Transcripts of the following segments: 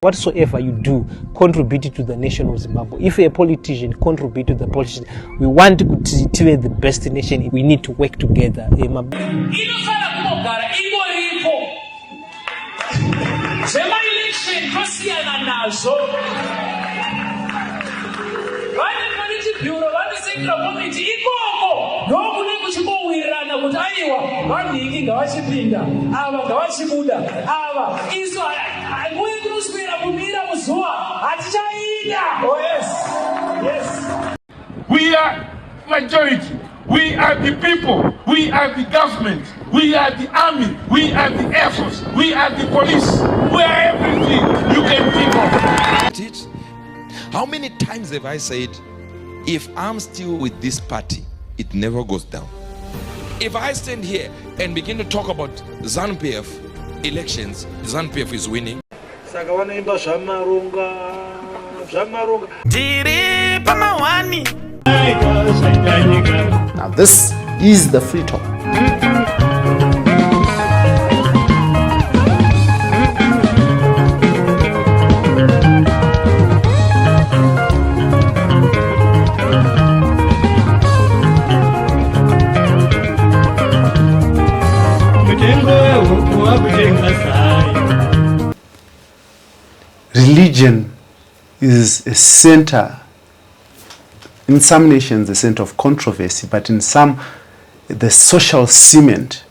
Whatsoever you do, contribute to the nation of Zimbabwe. If a politician contribute to the politician, we want to be the best nation. We need to work together. Oh yes, yes. We are majority. We are the people. We are the government. We are the army. We are the air force. We are the police. We are everything you can think of. How many times have I said, if I'm still with this party, it never goes down? If I stand here and begin to talk about Zanu PF elections, Zanu PF is winning. Now this is the free talk. Religion is a center, in some nations, a center of controversy, but in some, the social cement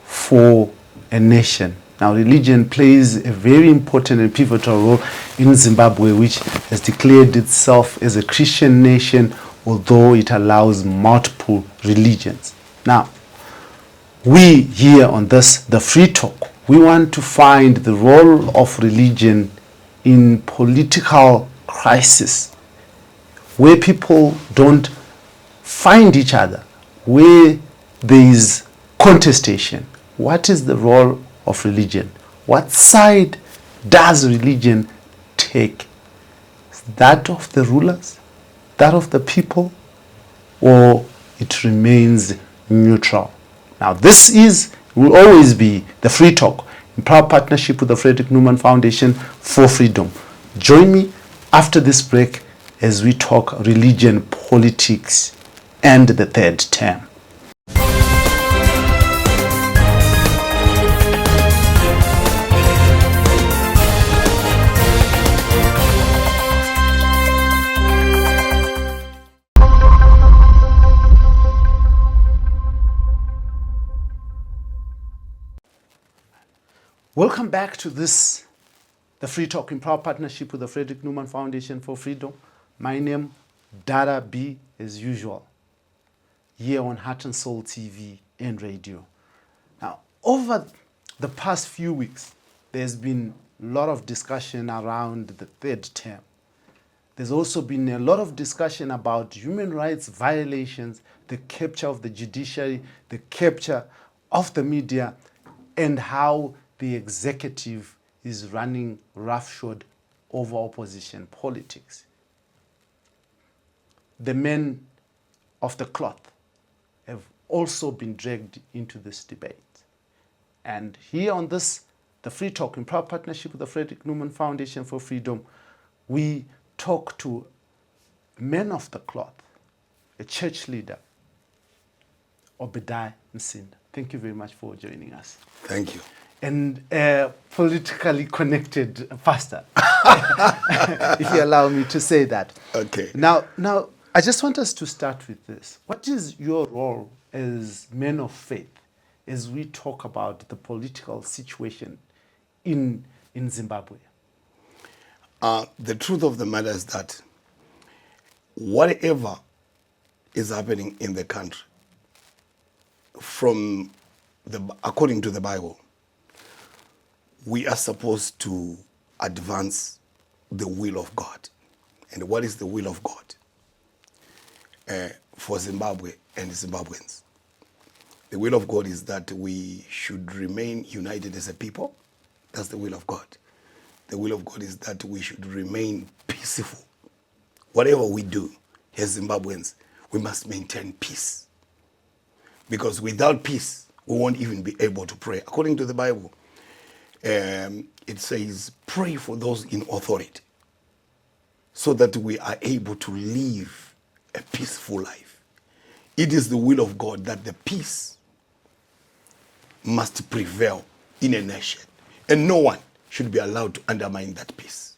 for a nation. Now, religion plays a very important and pivotal role in Zimbabwe, which has declared itself as a Christian nation, although it allows multiple religions. Now, we here on this, the Free Talk, we want to find the role of religion in political crisis, where people don't find each other, where there is contestation. What is the role of religion? What side does religion take? That of the rulers, that of the people, or it remains neutral? Now this will always be the Free Talk, in proud partnership with the Frederick Newman Foundation for Freedom. Join me after this break as we talk religion, politics, and the third term. Welcome back to this, the Free Talk, in proud partnership with the Frederick Newman Foundation for Freedom. My name, Dada B, as usual, here on Heart and Soul TV and radio. Now, over the past few weeks, there's been a lot of discussion around the third term. There's also been a lot of discussion about human rights violations, the capture of the judiciary, the capture of the media, and how the executive is running roughshod over opposition politics. The men of the cloth have also been dragged into this debate. And here on this, the Free Talk, in proud partnership with the Frederick Newman Foundation for Freedom, we talk to men of the cloth, a church leader, Obadiah Nsinda. Thank you very much for joining us. Thank you. And a politically connected pastor, if you allow me to say that. Okay. Now, I just want us to start with this. What is your role as men of faith as we talk about the political situation in Zimbabwe? The truth of the matter is that whatever is happening in the country, according to the Bible, we are supposed to advance the will of God. And what is the will of God for Zimbabwe and Zimbabweans? The will of God is that we should remain united as a people. That's the will of God. The will of God is that we should remain peaceful. Whatever we do as Zimbabweans, we must maintain peace. Because without peace, we won't even be able to pray. According to the Bible, it says, pray for those in authority so that we are able to live a peaceful life. It is the will of God that the peace must prevail in a nation, and no one should be allowed to undermine that peace.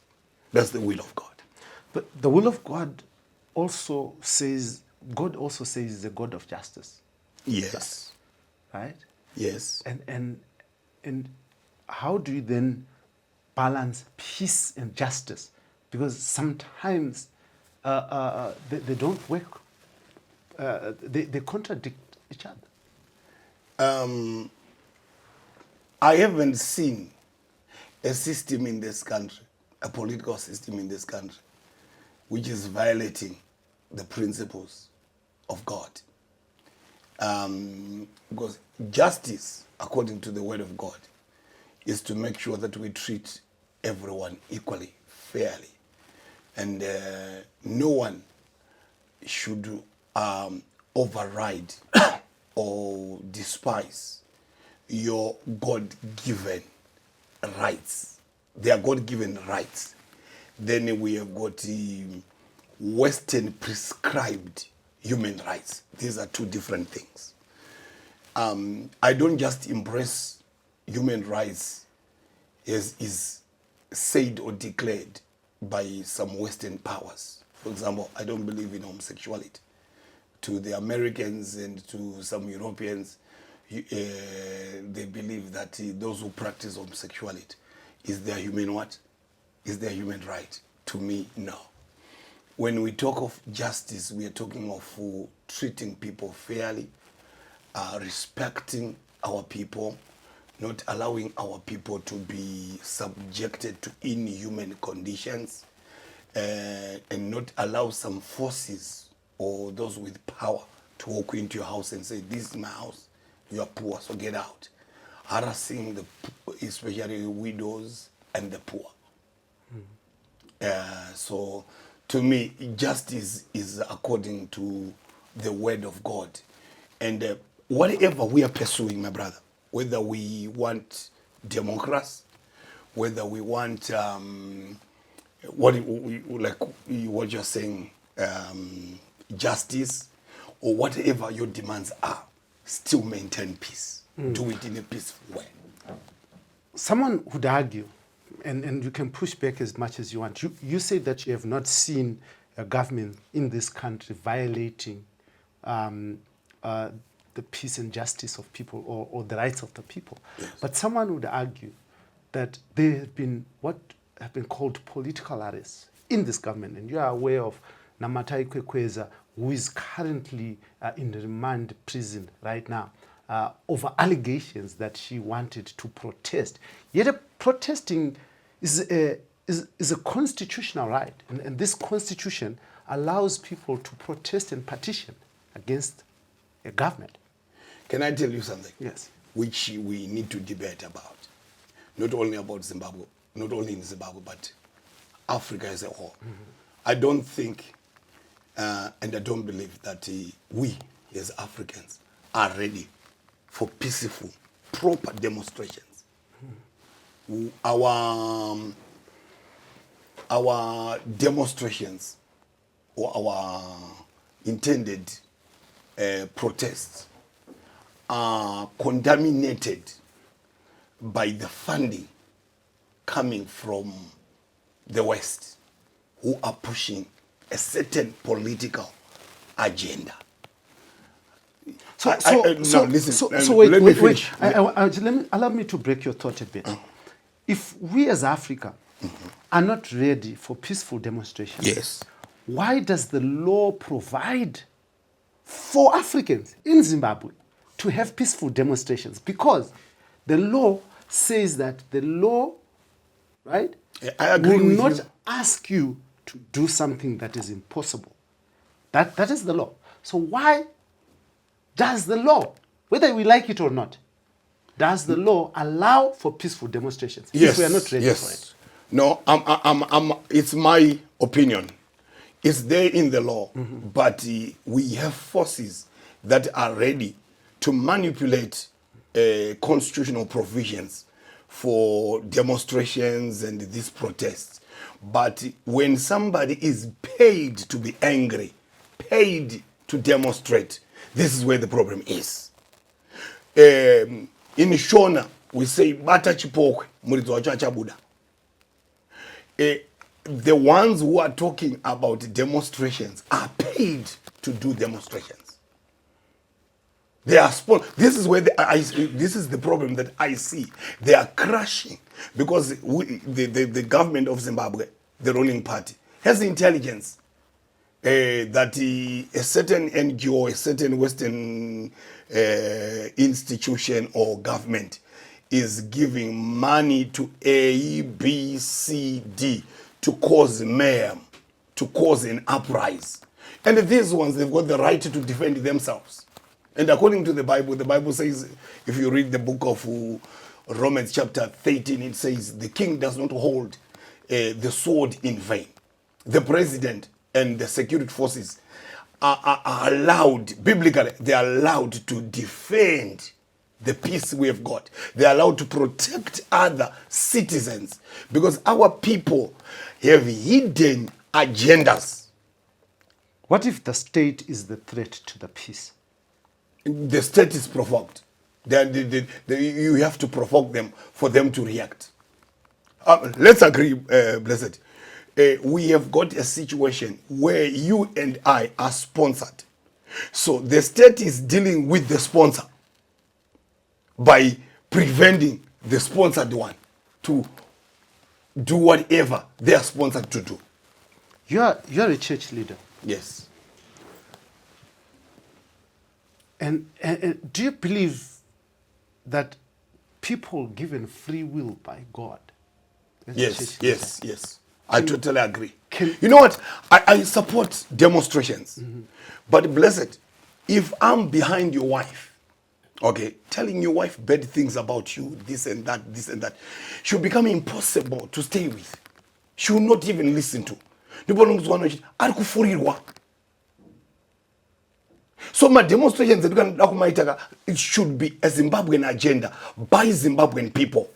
That's the will of God. But the will of God also says, God also says he's a God of justice. Yes. Right? Yes. And how do you then balance peace and justice? Because sometimes they don't work. They contradict each other. I haven't seen a system in this country, a political system in this country, which is violating the principles of God. Because justice, according to the word of God, is to make sure that we treat everyone equally, fairly. And no one should override or despise your God-given rights. They are God-given rights. Then we have got Western prescribed human rights. These are two different things. I don't just embrace human rights as is said or declared by some Western powers. For example, I don't believe in homosexuality. To the Americans and to some Europeans, they believe that those who practice homosexuality is their human what? Is their human right. To me, no. When we talk of justice, we are talking of treating people fairly, respecting our people, not allowing our people to be subjected to inhuman conditions, and not allow some forces or those with power to walk into your house and say, this is my house, you are poor, so get out. Harassing especially widows and the poor. So to me, justice is according to the word of God. And whatever we are pursuing, my brother, whether we want democracy, whether we want what you're saying, justice, or whatever your demands are, still maintain peace. Do it in a peaceful way. Someone would argue, and you can push back as much as you want. You say that you have not seen a government in this country violating the peace and justice of people or the rights of the people. Yes. But someone would argue that there have been what have been called political arrests in this government. And you are aware of Namatai Kwekweza, who is currently in remand prison right now over allegations that she wanted to protest. Yet protesting is a constitutional right. And this constitution allows people to protest and petition against a government. Can I tell you something? Yes. Which we need to debate about. Not only about Zimbabwe, not only in Zimbabwe, but Africa as a whole. Mm-hmm. I don't think, and I don't believe that we as Africans are ready for peaceful, proper demonstrations. Mm-hmm. Our demonstrations or our intended protests are contaminated by the funding coming from the West, who are pushing a certain political agenda. Wait. Allow me to break your thought a bit. If we as Africa are not ready for peaceful demonstrations, yes, why does the law provide for Africans in Zimbabwe to have peaceful demonstrations? Because the law says that the law, right, I agree will with not you. ask you to do something that is impossible. That is the law. So why does the law, whether we like it or not, does the law allow for peaceful demonstrations if we are not ready for it? No, it's my opinion. It's there in the law, but we have forces that are ready to manipulate constitutional provisions for demonstrations and these protests. But when somebody is paid to be angry, paid to demonstrate, this is where the problem is. In Shona, we say, Bata chipokwe, muridzi wacho achabuda. The ones who are talking about demonstrations are paid to do demonstrations. They are this is where this is the problem that I see. They are crashing because the government of Zimbabwe, the ruling party, has intelligence that a certain NGO, a certain Western institution or government is giving money to A, B, C, D to cause mayhem, to cause an uprising. And these ones, they've got the right to defend themselves. And according to the Bible says, if you read the book of Romans chapter 13, it says, the king does not hold the sword in vain. The president and the security forces are allowed, biblically, they are allowed to defend the peace we have got. They are allowed to protect other citizens because our people have hidden agendas. What if the state is the threat to the peace? The state is provoked. You have to provoke them for them to react. Let's agree, Blessed. We have got a situation where you and I are sponsored. So the state is dealing with the sponsor by preventing the sponsored one to do whatever they are sponsored to do. You're a church leader. Yes. And do you believe that people given free will by God? Yes. I totally agree. You know what? I support demonstrations. But Blessed, if I'm behind your wife, okay, telling your wife bad things about you, this and that, she'll become impossible to stay with. She will not even listen to. So my demonstrations, it should be a Zimbabwean agenda by Zimbabwean people.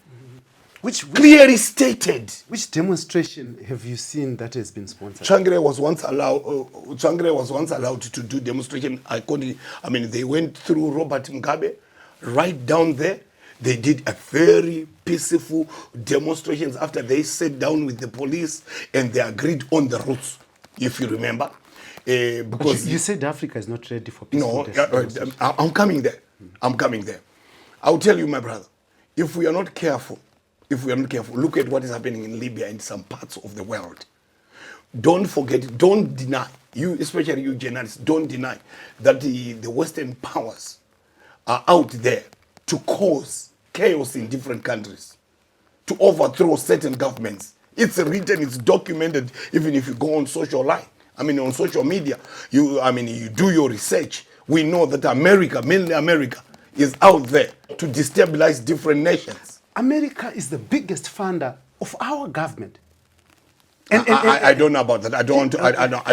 Which clearly stated. Which demonstration have you seen that has been sponsored? Changre was once allowed to do demonstration. They went through Robert Mugabe, right down there. They did a very peaceful demonstrations after they sat down with the police and they agreed on the routes, if you remember. Because you said Africa is not ready for peaceful demonstrations. I'm coming there. I'll tell you, my brother, if we are not careful, look at what is happening in Libya and some parts of the world. Don't forget, don't deny, you, especially you journalists, don't deny that the Western powers are out there to cause chaos in different countries, to overthrow certain governments. It's written, it's documented, even if you go on social media, you do your research. We know that America, mainly America, is out there to destabilize different nations. America is the biggest funder of our government. I don't know about that. I don't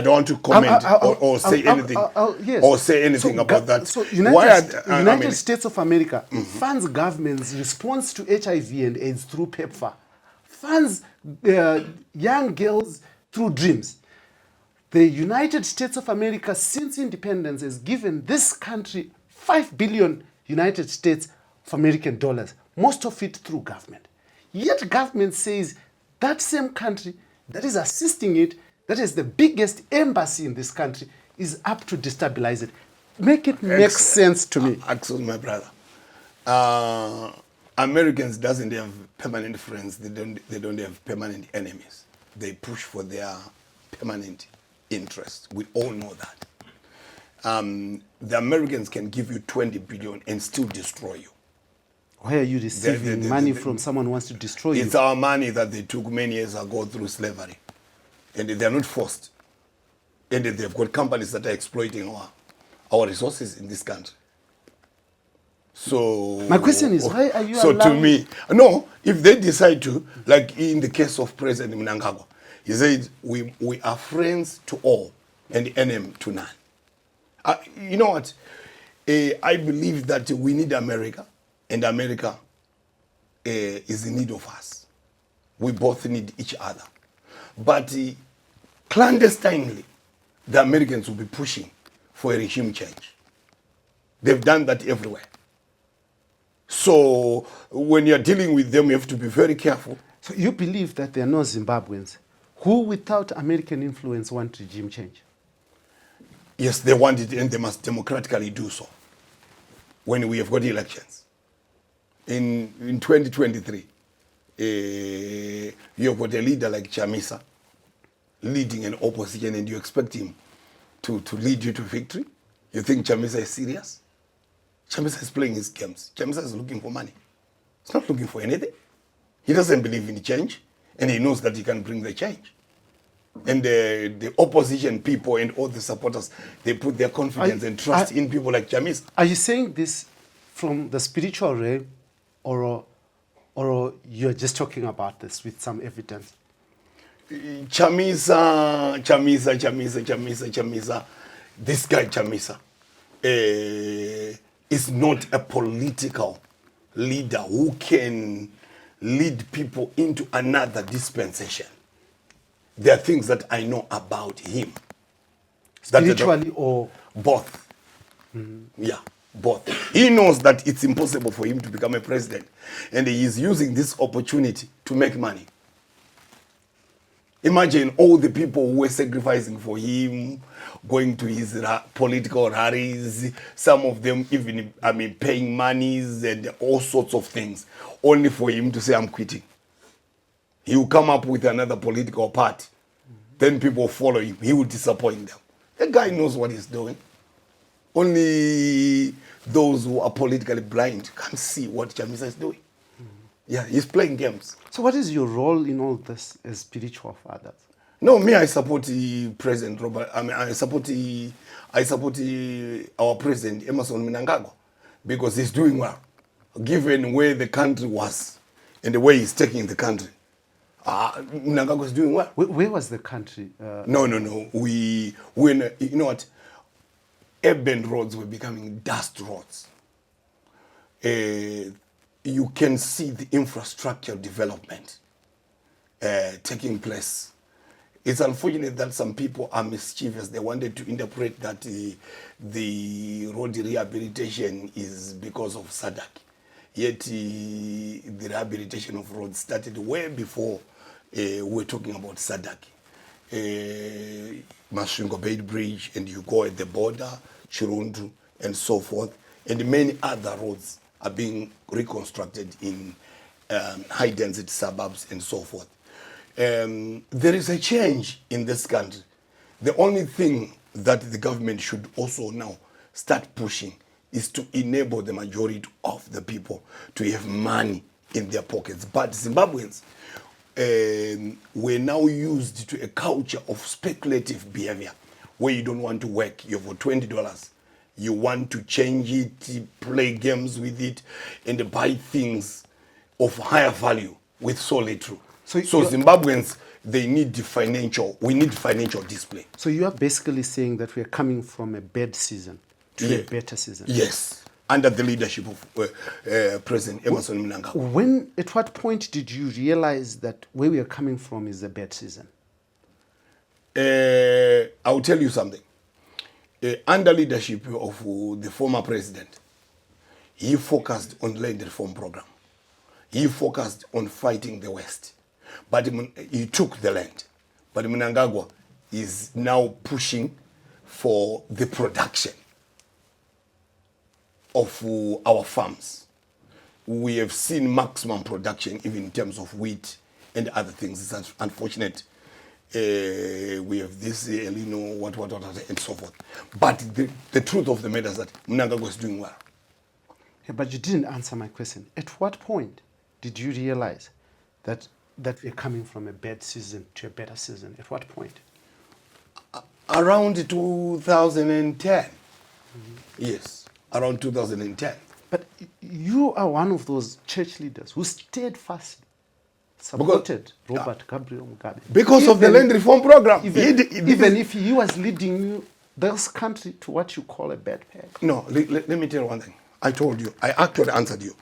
want to comment or say anything about that. So United States of America funds government's response to HIV and AIDS through PEPFAR, funds young girls through dreams. The United States of America, since independence, has given this country 5 billion United States of American dollars, most of it through government. Yet government says that same country that is assisting it, that is the biggest embassy in this country, is up to destabilize it. Make it make sense to me. Actually, my brother, Americans doesn't have permanent friends. They don't have permanent enemies. They push for their permanent interests. We all know that. The Americans can give you 20 billion and still destroy you. Why are you receiving money from someone who wants to destroy you? It's our money that they took many years ago through slavery. And they're not forced. And they've got companies that are exploiting our resources in this country. So my question is, why are you allowing... to me, no, if they decide to, like in the case of President Mnangagwa, he said, we are friends to all and enemy to none. You know what? I believe that we need America. And America is in need of us. We both need each other. But clandestinely, the Americans will be pushing for a regime change. They've done that everywhere. So when you're dealing with them, you have to be very careful. So you believe that there are no Zimbabweans who, without American influence, want regime change? Yes, they want it, and they must democratically do so when we have got elections. In 2023, you have got a leader like Chamisa leading an opposition, and you expect him to lead you to victory? You think Chamisa is serious? Chamisa is playing his games. Chamisa is looking for money. He's not looking for anything. He doesn't believe in change, and he knows that he can bring the change. And the opposition people and all the supporters, they put their confidence and trust in people like Chamisa. Are you saying this from the spiritual realm, or you're just talking about this with some evidence? Chamisa. This guy Chamisa is not a political leader who can lead people into another dispensation. There are things that I know about him. Spiritually or? Both. Yeah, both. He knows that it's impossible for him to become a president, and he is using this opportunity to make money. Imagine all the people who were sacrificing for him, going to his political rallies, some of them even, paying monies and all sorts of things, only for him to say, I'm quitting. He will come up with another political party. Then people follow him. He will disappoint them. The guy knows what he's doing. Only those who are politically blind can't see what Chamisa is doing. Yeah, he's playing games. So what is your role in all this as spiritual fathers? No, me, I support President Robert. I support our president, Emmerson Mnangagwa, because he's doing well, given where the country was and the way he's taking the country. Mnangagwa is doing well. Where was the country? No. You know what? Urban roads were becoming dust roads. You can see the infrastructure development taking place. It's unfortunate that some people are mischievous. They wanted to interpret that the road rehabilitation is because of SADC. Yet the rehabilitation of roads started way before we were talking about SADC. Masvingo Bay Bridge, and you go at the border, Chirundu, and so forth, and many other roads are being reconstructed in high-density suburbs and so forth. There is a change in this country. The only thing that the government should also now start pushing is to enable the majority of the people to have money in their pockets. But Zimbabweans were now used to a culture of speculative behavior, where you don't want to work. You have got $20. You want to change it, play games with it, and buy things of higher value with so little. So Zimbabweans, we need financial display. So you are basically saying that we are coming from a bad season to a better season. Yes, under the leadership of President Emmerson Mnangagwa. At what point did you realize that where we are coming from is a bad season? I'll tell you something. Under leadership of the former president, he focused on land reform program. He focused on fighting the West. But he took the land. But Mnangagwa is now pushing for the production of our farms. We have seen maximum production even in terms of wheat and other things. It's unfortunate. We have this, what, and so forth. But the truth of the matter is that Mnangagwa is doing well. Yeah, but you didn't answer my question. At what point did you realize that we're coming from a bad season to a better season? At what point? Around 2010. Yes, around 2010. But you are one of those church leaders who steadfastly supported Robert Gabriel Mugabe. Because of the land reform program. Even if he was leading you, this country, to what you call a bad peg. No, let me tell you one thing. I told you, I actually answered you.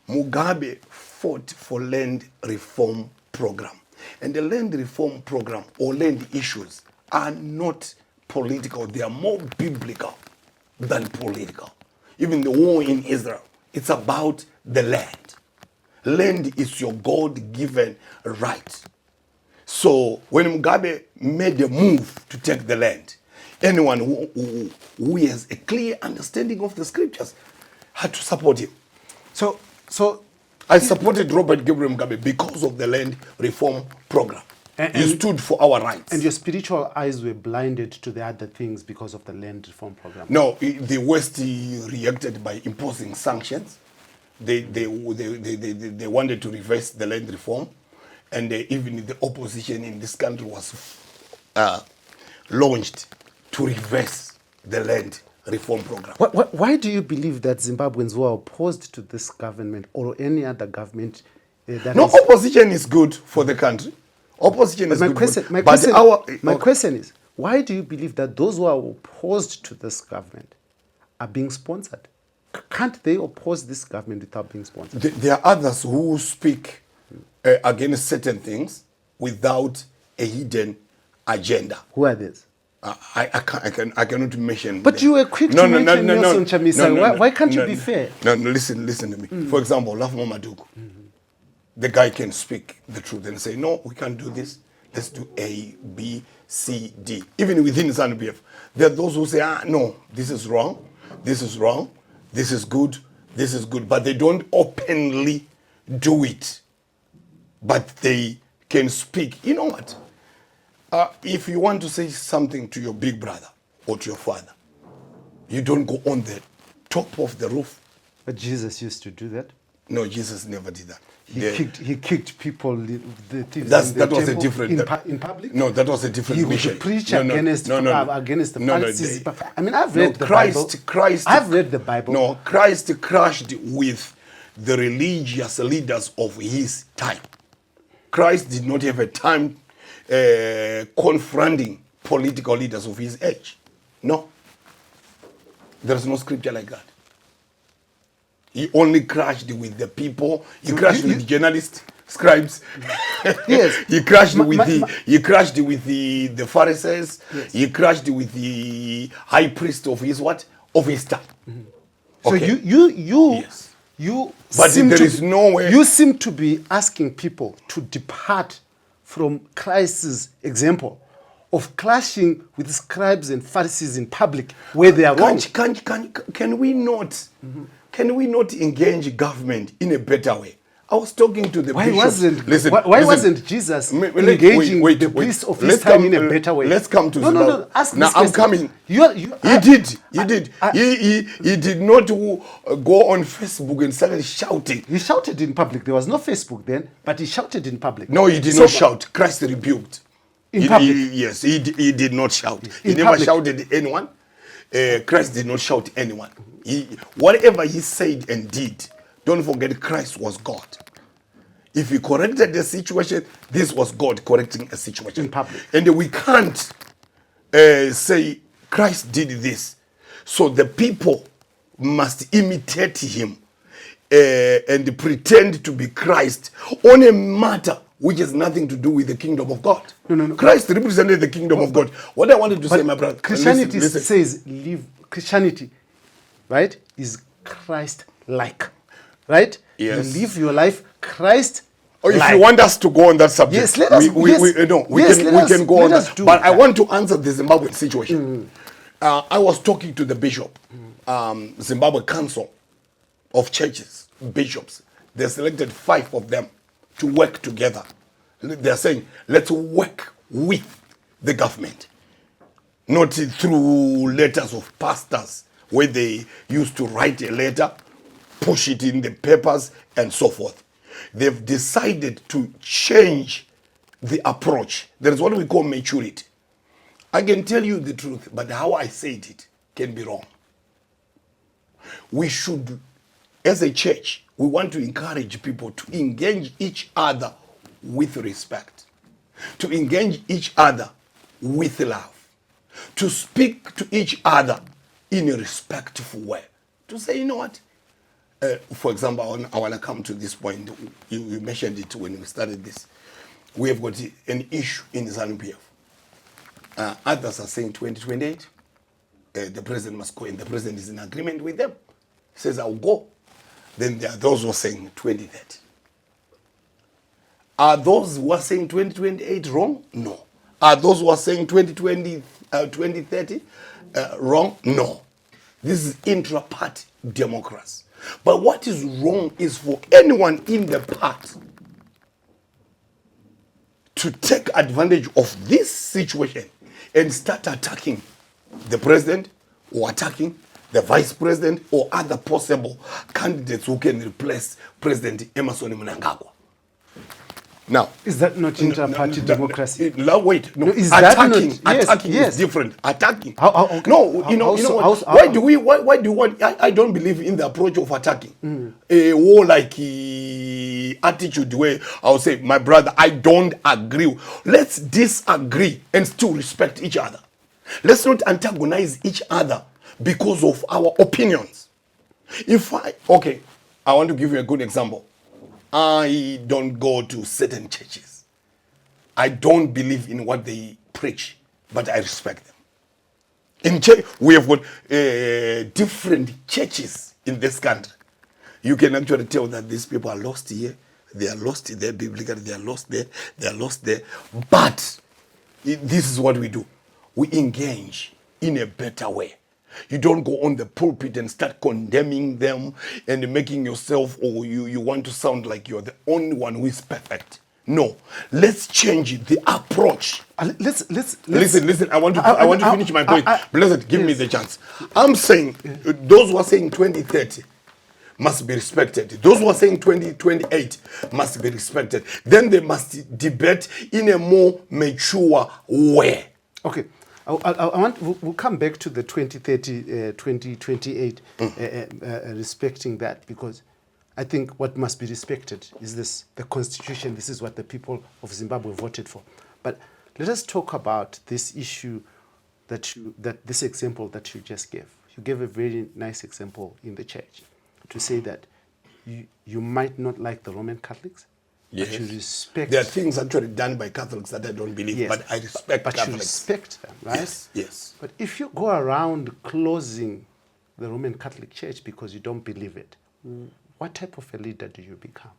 Mugabe fought for land reform program. And the land reform program or land issues are not political. They are more biblical than political. Even the war in Israel, it's about the land. Land is your God-given right. So when Mugabe made a move to take the land, anyone who has a clear understanding of the scriptures had to support him. So I supported Robert Gabriel Mugabe because of the land reform program. He stood for our rights. And your spiritual eyes were blinded to the other things because of the land reform program. No, the West reacted by imposing sanctions. They wanted to reverse the land reform, and even the opposition in this country was launched to reverse the land reform program. Why do you believe that Zimbabweans who are opposed to this government or any other government opposition is good for the country. Opposition is good. My question is, why do you believe that those who are opposed to this government are being sponsored? Can't they oppose this government without being sponsored? There are others who speak against certain things without a hidden agenda. Who are these? I cannot mention. But you were quick to mention Nelson Chamisa. Why can't you be fair? No, listen to me. For example, Lafmo Madugu. The guy can speak the truth and say, no, we can't do this. Let's do A, B, C, D. Even within Zanu PF, there are those who say, no, this is wrong, this is wrong, this is good, but they don't openly do it. But they can speak. You know what? If you want to say something to your big brother or to your father, you don't go on the top of the roof. But Jesus used to do that. No, Jesus never did that. He kicked people, the thieves that was a different in public. No, that was a different mission. He would preach against the Pharisees. I mean, I've read the Bible. I've read the Bible. No, Christ crashed with the religious leaders of his time. Christ did not have a time confronting political leaders of his age. No, there is no scripture like that. He only crashed with the people. He crashed with journalists, scribes. Yes. He crashed with the Pharisees. Yes. He crashed with the high priest of his what? Of his time. Mm-hmm. Okay. So you seem to be asking people to depart from Christ's example of clashing with scribes and Pharisees in public where they are wrong. Can we not? Mm-hmm. Can we not engage government in a better way? I was talking to the bishops. Why wasn't Jesus engaging the priests of his time in a better way? Let's come to Zimbabwe. No. Ask now I'm coming. He did. He did not go on Facebook and started shouting. He shouted in public. There was no Facebook then, but he shouted in public. No, he did not shout. Christ rebuked. In public? Yes, he did not shout. He never shouted at anyone. Christ did not shout at anyone. Whatever he said and did, don't forget Christ was God. If he corrected the situation, this was God correcting a situation. In public. And we can't say Christ did this. So the people must imitate him and pretend to be Christ on a matter which has nothing to do with the kingdom of God. No. Christ represented the kingdom of God. What I wanted to say, my brother, Christianity says Christianity, right, is Christ-like, right? Yes. You live your life Christ. If you want us to go on that subject, yes, let us. We can go on that. But I want to answer the Zimbabwean situation. I was talking to the bishop, Zimbabwe Council of Churches, bishops. They selected 5 of them to work together. They're saying, let's work with the government, not through letters of pastors where they used to write a letter, push it in the papers, and so forth. They've decided to change the approach. There is what we call maturity. I can tell you the truth, but how I said it can be wrong. We should, as a church, we want to encourage people to engage each other with respect, to engage each other with love, to speak to each other in a respectful way, to say, you know what, For example, I want to come to this point. You mentioned it when we started this. We have got an issue in Zanu PF. Others are saying 2028. The president must go, and the president is in agreement with them. He says, I'll go. Then there are those who are saying 2030. Are those who are saying 2028 wrong? No. Are those who are saying 2030 wrong? No. This is intra-party democracy. But what is wrong is for anyone in the party to take advantage of this situation and start attacking the president or attacking the vice president or other possible candidates who can replace President Emmerson Mnangagwa. Now, is that not inter-party democracy? Wait, no. Is attacking, that not, yes, attacking yes. is different. Attacking. Okay. No, you know what? Why do you want? I don't believe in the approach of attacking. A war-like attitude where I'll say, my brother, I don't agree. Let's disagree and still respect each other. Let's not antagonize each other because of our opinions. I want to give you a good example. I don't go to certain churches. I don't believe in what they preach, but I respect them. In church, we have got different churches in this country. You can actually tell that these people are lost here, they are lost there biblically, they are lost there, they are lost there. But this is what we do. We engage in a better way. You don't go on the pulpit and start condemning them and making yourself, or you want to sound like you're the only one who is perfect. No, let's change the approach. Listen. I want to finish my point. Blessed, give me the chance. I'm saying those who are saying 2030 must be respected. Those who are saying 2028 must be respected. Then they must debate in a more mature way. Okay. We'll come back to the 2030, 2028, respecting that, because I think what must be respected is the constitution. This is what the people of Zimbabwe voted for. But let us talk about this issue this example that you just gave. You gave a very nice example in the church to say that you might not like the Roman Catholics. Yes. But you respect. There are things actually done by Catholics that I don't believe, yes. But I respect but Catholics. You respect them, right? Yes. But if you go around closing the Roman Catholic Church because you don't believe it, what type of a leader do you become?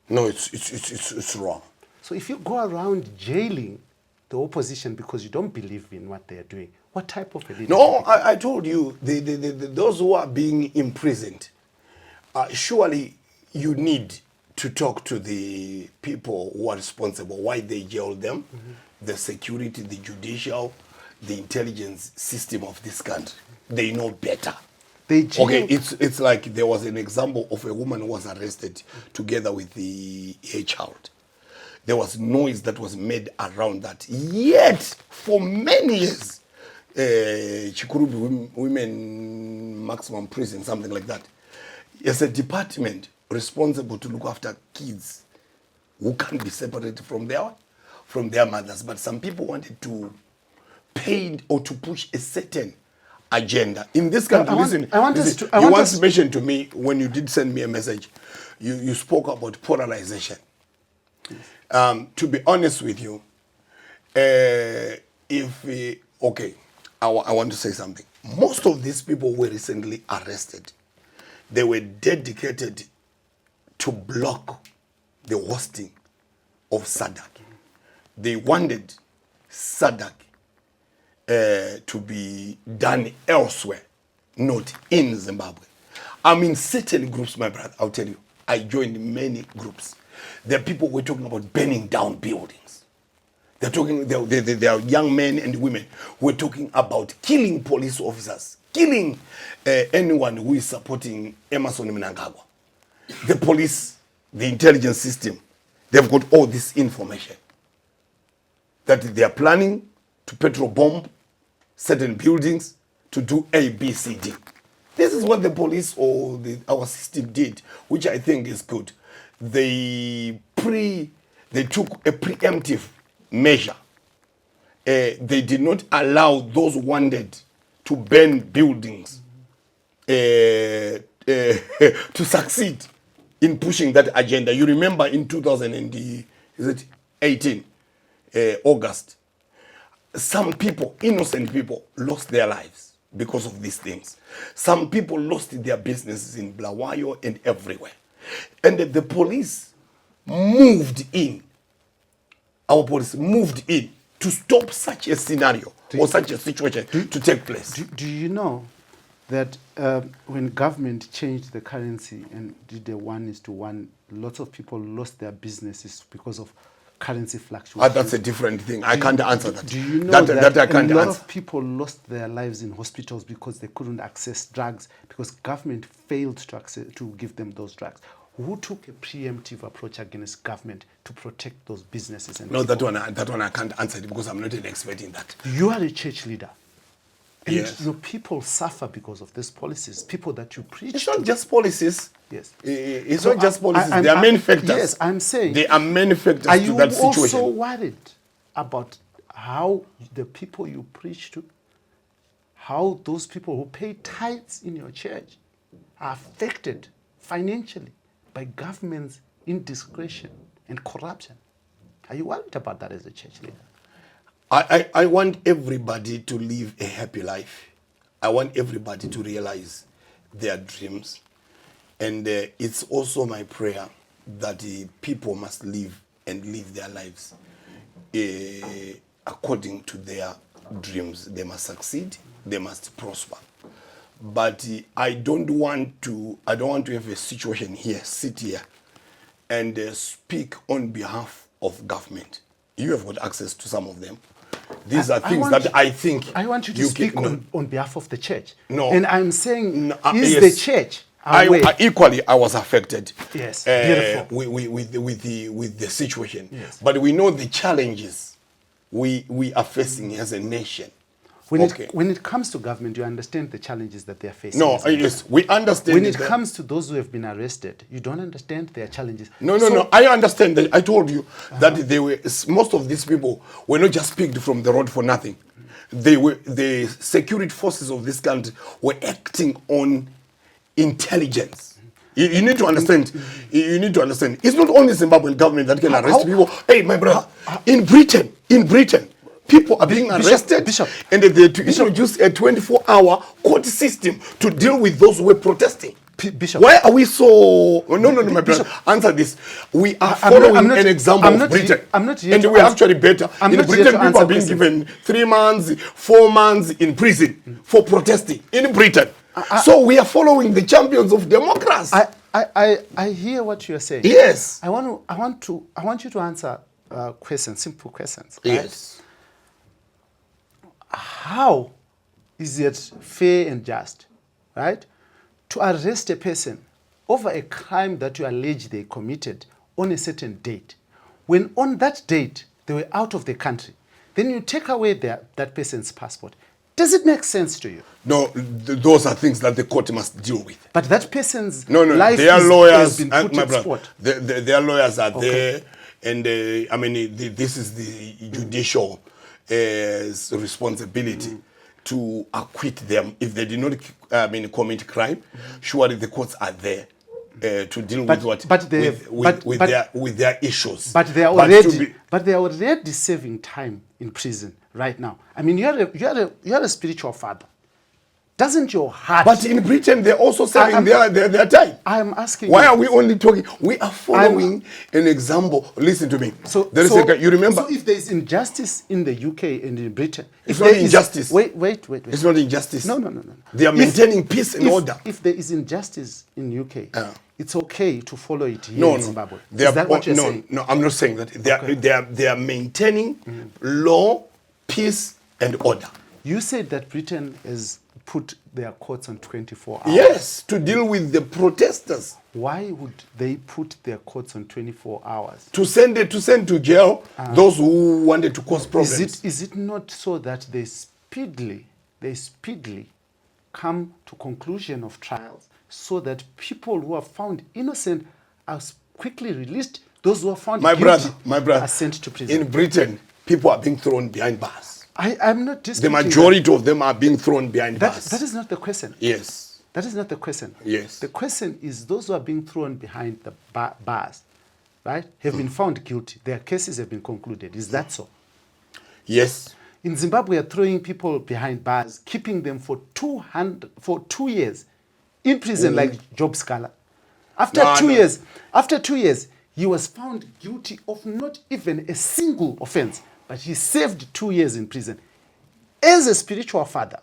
No, it's wrong. So if you go around jailing the opposition because you don't believe in what they are doing, what type of a leader? No, I told you, those who are being imprisoned, surely you need to talk to the people who are responsible, why they jailed them, the security, the judicial, the intelligence system of this country. They know better. Okay, it's like there was an example of a woman who was arrested together with her child. There was noise that was made around that. Yet, for many years, Chikurubi Women Maximum Prison, something like that, as a department responsible to look after kids who can't be separated from their mothers. But some people wanted to paint or to push a certain agenda. In this country, you once mentioned to me, when you did send me a message, you spoke about polarization. To be honest with you, I want to say something. Most of these people were recently arrested. They were dedicated to block the hosting of SADC. They wanted SADC to be done elsewhere, not in Zimbabwe. I'm in certain groups, my brother, I'll tell you. I joined many groups. There are people who were talking about burning down buildings. There are young men and women who are talking about killing police officers, killing anyone who is supporting Emmerson Mnangagwa. The police, the intelligence system, they've got all this information that they are planning to petrol bomb certain buildings to do A, B, C, D. This is what the police or our system did, which I think is good. They took a preemptive measure. They did not allow those who wanted to burn buildings to succeed in pushing that agenda. You remember in 2018, August, some people, innocent people, lost their lives because of these things. Some people lost their businesses in Bulawayo and everywhere. And the police moved in. Our police moved in to stop such a scenario or such a situation to take place. Do you know that when government changed the currency and did a 1:1, lots of people lost their businesses because of currency fluctuations? That's a different thing. I can't answer that. Do you know that I can't a lot answer. of people lost their lives in hospitals because they couldn't access drugs because government failed to give them those drugs? Who took a preemptive approach against government to protect those businesses? And No, people? that one I can't answer it because I'm not an expert in that. You are a church leader. And Yes. your people suffer because of these policies. People that you preach It's to. not just policies. Yes. It's So not just policies. There are many factors. Yes, I'm saying. There are many factors Are to you that situation. also worried about how the people you preach to, how those people who pay tithes in your church are affected financially by government's indiscretion and corruption? Are you worried about that as a church leader? I want everybody to live a happy life. I want everybody to realize their dreams. And it's also my prayer that people must live and live their lives according to their dreams. They must succeed. They must prosper. But I don't want to have a situation here, sit here, and speak on behalf of government. You have got access to some of them. These are things that I think I want you to speak on behalf of the church. No. And I'm saying, is yes. the church aware? Equally, I was affected. Yes, beautiful. With the situation. Yes. But we know the challenges we are facing as a nation. When it comes to government, you understand the challenges that they are facing. No, yes, we understand. When it comes to those who have been arrested, you don't understand their challenges. No. I understand that. I told you that most of these people were not just picked from the road for nothing. The security forces of this country were acting on intelligence. You need to understand. You need to understand. It's not only Zimbabwean government that can arrest people. Hey, my brother, in Britain, people are being arrested, and they introduce a 24-hour court system to deal with those who were protesting. Bishop. Why are we so... No, my brother. Answer this. We are following an example of Britain. And we're actually better. In Britain, people are being given 3 months, 4 months in prison for protesting. In Britain. So we are following the champions of democracy. I hear what you are saying. Yes. I want you to answer questions, simple questions. Right? Yes. How is it fair and just, right, to arrest a person over a crime that you allege they committed on a certain date, when on that date they were out of the country? Then you take away that person's passport. Does it make sense to you? No, those are things that the court must deal with. But that person's life their lawyers, has been put in sport. Their lawyers are there, and this is the judicial responsibility to acquit them if they did not commit crime. Surely the courts are there to deal with their issues. But they are already serving time in prison right now. I mean, you're a spiritual father. Doesn't your heart... But in Britain, they're also serving their time. I'm asking... Why are we only talking... We are following an example. Listen to me. You remember... So if there is injustice in the UK and in Britain... It's not injustice. Wait. It's not injustice. No. They are maintaining peace and order. If there is injustice in UK, it's okay to follow it here in Zimbabwe. Is that what you're saying? No, I'm not saying that. They are maintaining law, peace, and order. You said that Britain has put their courts on 24 hours. Yes, to deal with the protesters. Why would they put their courts on 24 hours? To send to jail those who wanted to cause problems. Is it not so that they speedily come to conclusion of trials so that people who are found innocent are quickly released? Those who are found guilty are sent to prison. In Britain, people are being thrown behind bars. I'm not disputing the majority of them are being thrown behind bars. That is not the question. Yes. That is not the question. Yes. The question is those who are being thrown behind the bars, right, have been found guilty. Their cases have been concluded. Is that so? Yes. In Zimbabwe, we are throwing people behind bars, keeping them for 2 years in prison, like Job Scala. After 2 years, he was found guilty of not even a single offense, but he served 2 years in prison. As a spiritual father,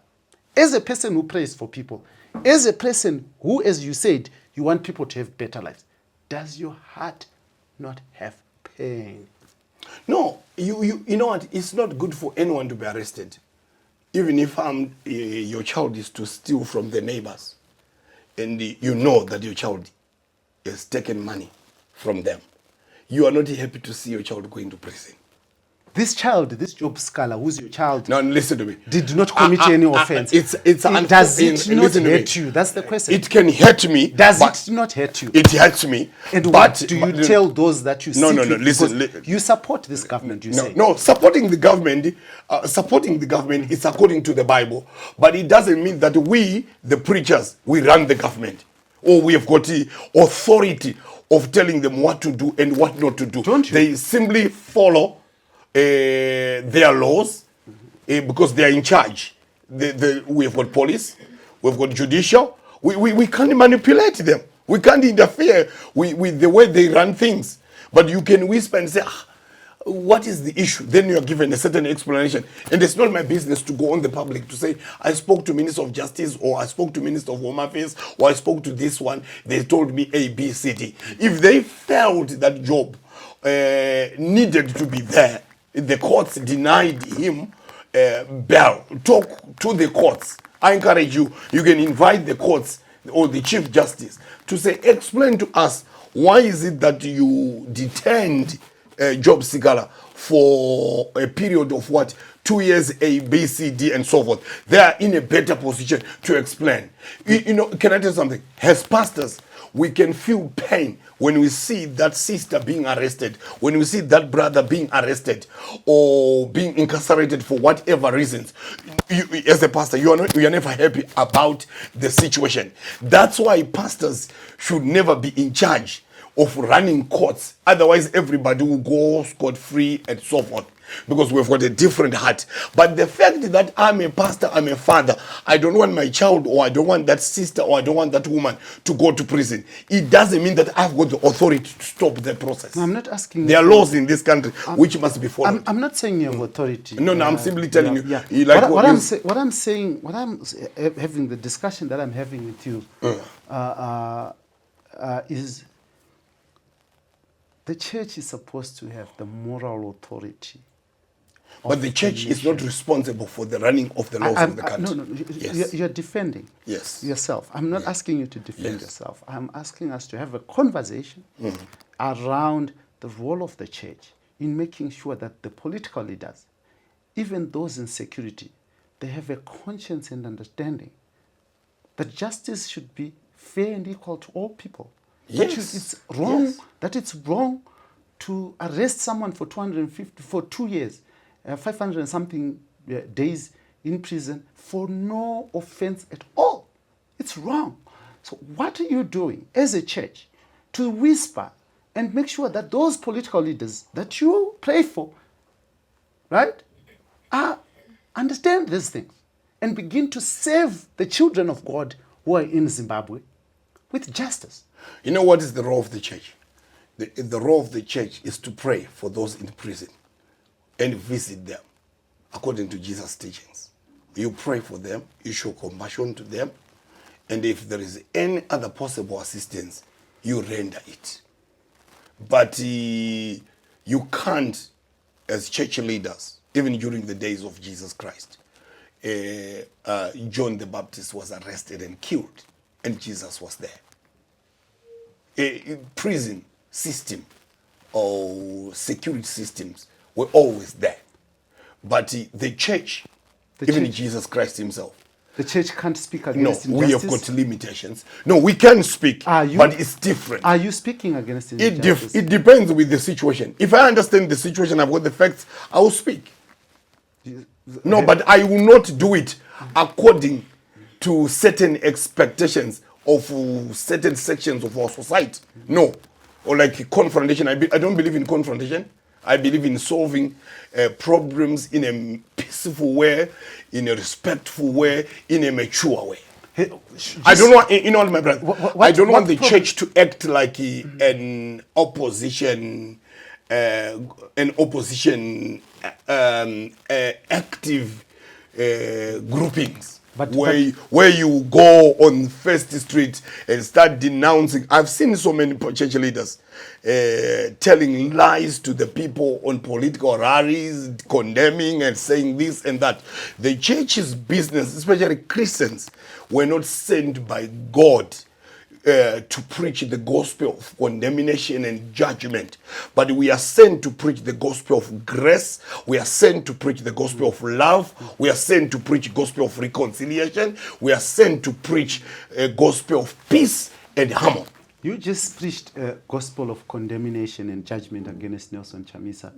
as a person who prays for people, as a person who, as you said, you want people to have better lives, does your heart not have pain? No, you know what? It's not good for anyone to be arrested. Even if your child is to steal from the neighbors, and you know that your child has taken money from them, you are not happy to see your child going to prison. This child, this Job Scala, who's your child, Now listen to me. did not commit any offense. Does it not hurt you? That's the question. It can hurt me. Does it not hurt you? It hurts me. And what do you tell those that you No, sit no, no. with? Listen. Because you support this government, you say. No, supporting the government is according to the Bible, but it doesn't mean that we, the preachers, we run the government, or we have got the authority of telling them what to do and what not to do. Don't you? They simply follow their laws because they are in charge. We have got police, we've got judicial. We can't manipulate them. We can't interfere with the way they run things. But you can whisper and say, what is the issue? Then you are given a certain explanation. And it's not my business to go on the public to say, I spoke to Minister of Justice, or I spoke to Minister of Home Affairs, or I spoke to this one. They told me A, B, C, D. If they felt that Job needed to be there, the courts denied him bail. Talk to the courts. I encourage you, you can invite the courts or the Chief Justice to say, explain to us, why is it that you detained Job Sigala for a period of what? 2 years, A, B, C, D, and so forth. They are in a better position to explain. You know, can I tell you something? As pastors, we can feel pain when we see that sister being arrested, when we see that brother being arrested or being incarcerated for whatever reasons. You, as a pastor, you are never happy about the situation. That's why pastors should never be in charge of running courts. Otherwise, everybody will go scot-free and so forth, because we've got a different heart. But the fact that I'm a pastor, I'm a father, I don't want my child, or I don't want that sister, or I don't want that woman to go to prison, it doesn't mean that I've got the authority to stop the process. No, I'm not asking. There are laws in this country which must be followed. I'm not saying you have authority. No, I'm simply telling you. Yeah. Like what I'm saying, having the discussion that I'm having with you is, the church is supposed to have the moral authority. But the church is not responsible for the running of the laws of the country. No, Yes. you're defending yourself. I'm not asking you to defend yourself. I'm asking us to have a conversation around the role of the church in making sure that the political leaders, even those in security, they have a conscience and understanding that justice should be fair and equal to all people. Yes. That it's wrong to arrest someone for 2 years, 500 and something days in prison for no offense at all. It's wrong. So what are you doing as a church to whisper and make sure that those political leaders that you pray for, right, understand these things and begin to save the children of God who are in Zimbabwe with justice? You know what is the role of the church? The role of the church is to pray for those in prison and visit them according to Jesus' teachings. You pray for them, you show compassion to them, and if there is any other possible assistance, you render it. But you can't, as church leaders, even during the days of Jesus Christ, John the Baptist was arrested and killed, and Jesus was there. A prison system or security systems were always there. But the church, even Jesus Christ himself, the church can't speak against injustice. We have got limitations. No, we can speak, but it's different. Are you speaking against injustice? It depends with the situation. If I understand the situation, I've got the facts, I will speak. No, but I will not do it according to certain expectations of certain sections of our society. No. Or like confrontation. I don't believe in confrontation. I believe in solving problems in a peaceful way, in a respectful way, in a mature way. I don't want, you know, my brother. I don't want the church to act like an opposition, active groupings. Where you go on First Street and start denouncing. I've seen so many church leaders telling lies to the people on political rallies, condemning and saying this and that. The church's business, especially Christians, were not sent by God to preach the gospel of condemnation and judgment, but we are sent to preach the gospel of grace. We are sent to preach the gospel of love. We are sent to preach gospel of reconciliation. We are sent to preach a gospel of peace and harmony. You just preached a gospel of condemnation and judgment against Nelson Chamisa.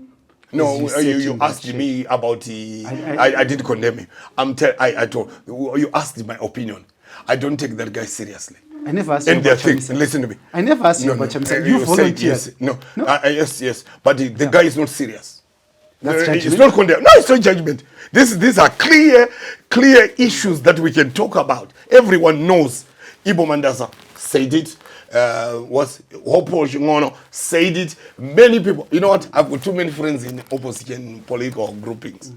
No, you asked me about I didn't condemn him. I told you asked my opinion. I don't take that guy seriously. I never asked you about Chamisa. Listen to me. I never asked you about Chamisa. You volunteered. Yes, yes. But the guy is not serious. That's judgment. It's not condemned. No, it's not judgment. These are clear issues that we can talk about. Everyone knows. Ibo Mandaza said it. Hopo Shingono said it. Many people. You know what? I've got too many friends in opposition political groupings.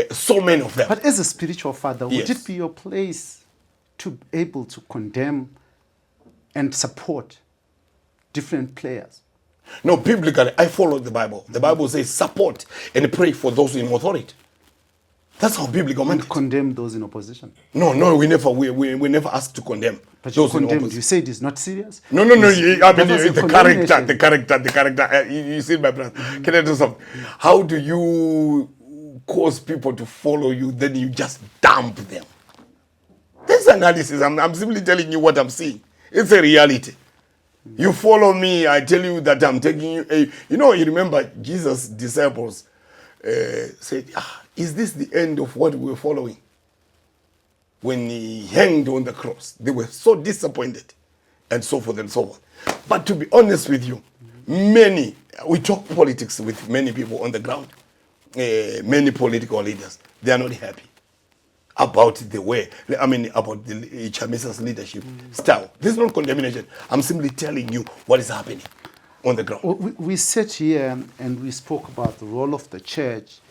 So many of them. But as a spiritual father, would it be your place to be able to condemn and support different players? No, biblically, I follow the Bible. The Bible says support and pray for those in authority. That's how biblical mandate. And condemn those in opposition? No, we never ask to condemn. But you condemned. You said it's not serious? No. I mean, the character. You see, my brother. Can I do something? How do you cause people to follow you, then you just dump them? This analysis, I'm simply telling you what I'm seeing. It's a reality. You follow me, I tell you that I'm taking you. You remember Jesus' disciples said, is this the end of what we were following? When he hanged on the cross, they were so disappointed, and so forth and so forth. But to be honest with you, we talk politics with many people on the ground, many political leaders, they are not happy about the way, about the Chamisa's leadership style. This is not condemnation. I'm simply telling you what is happening on the ground. Well, we sat here and we spoke about the role of the church,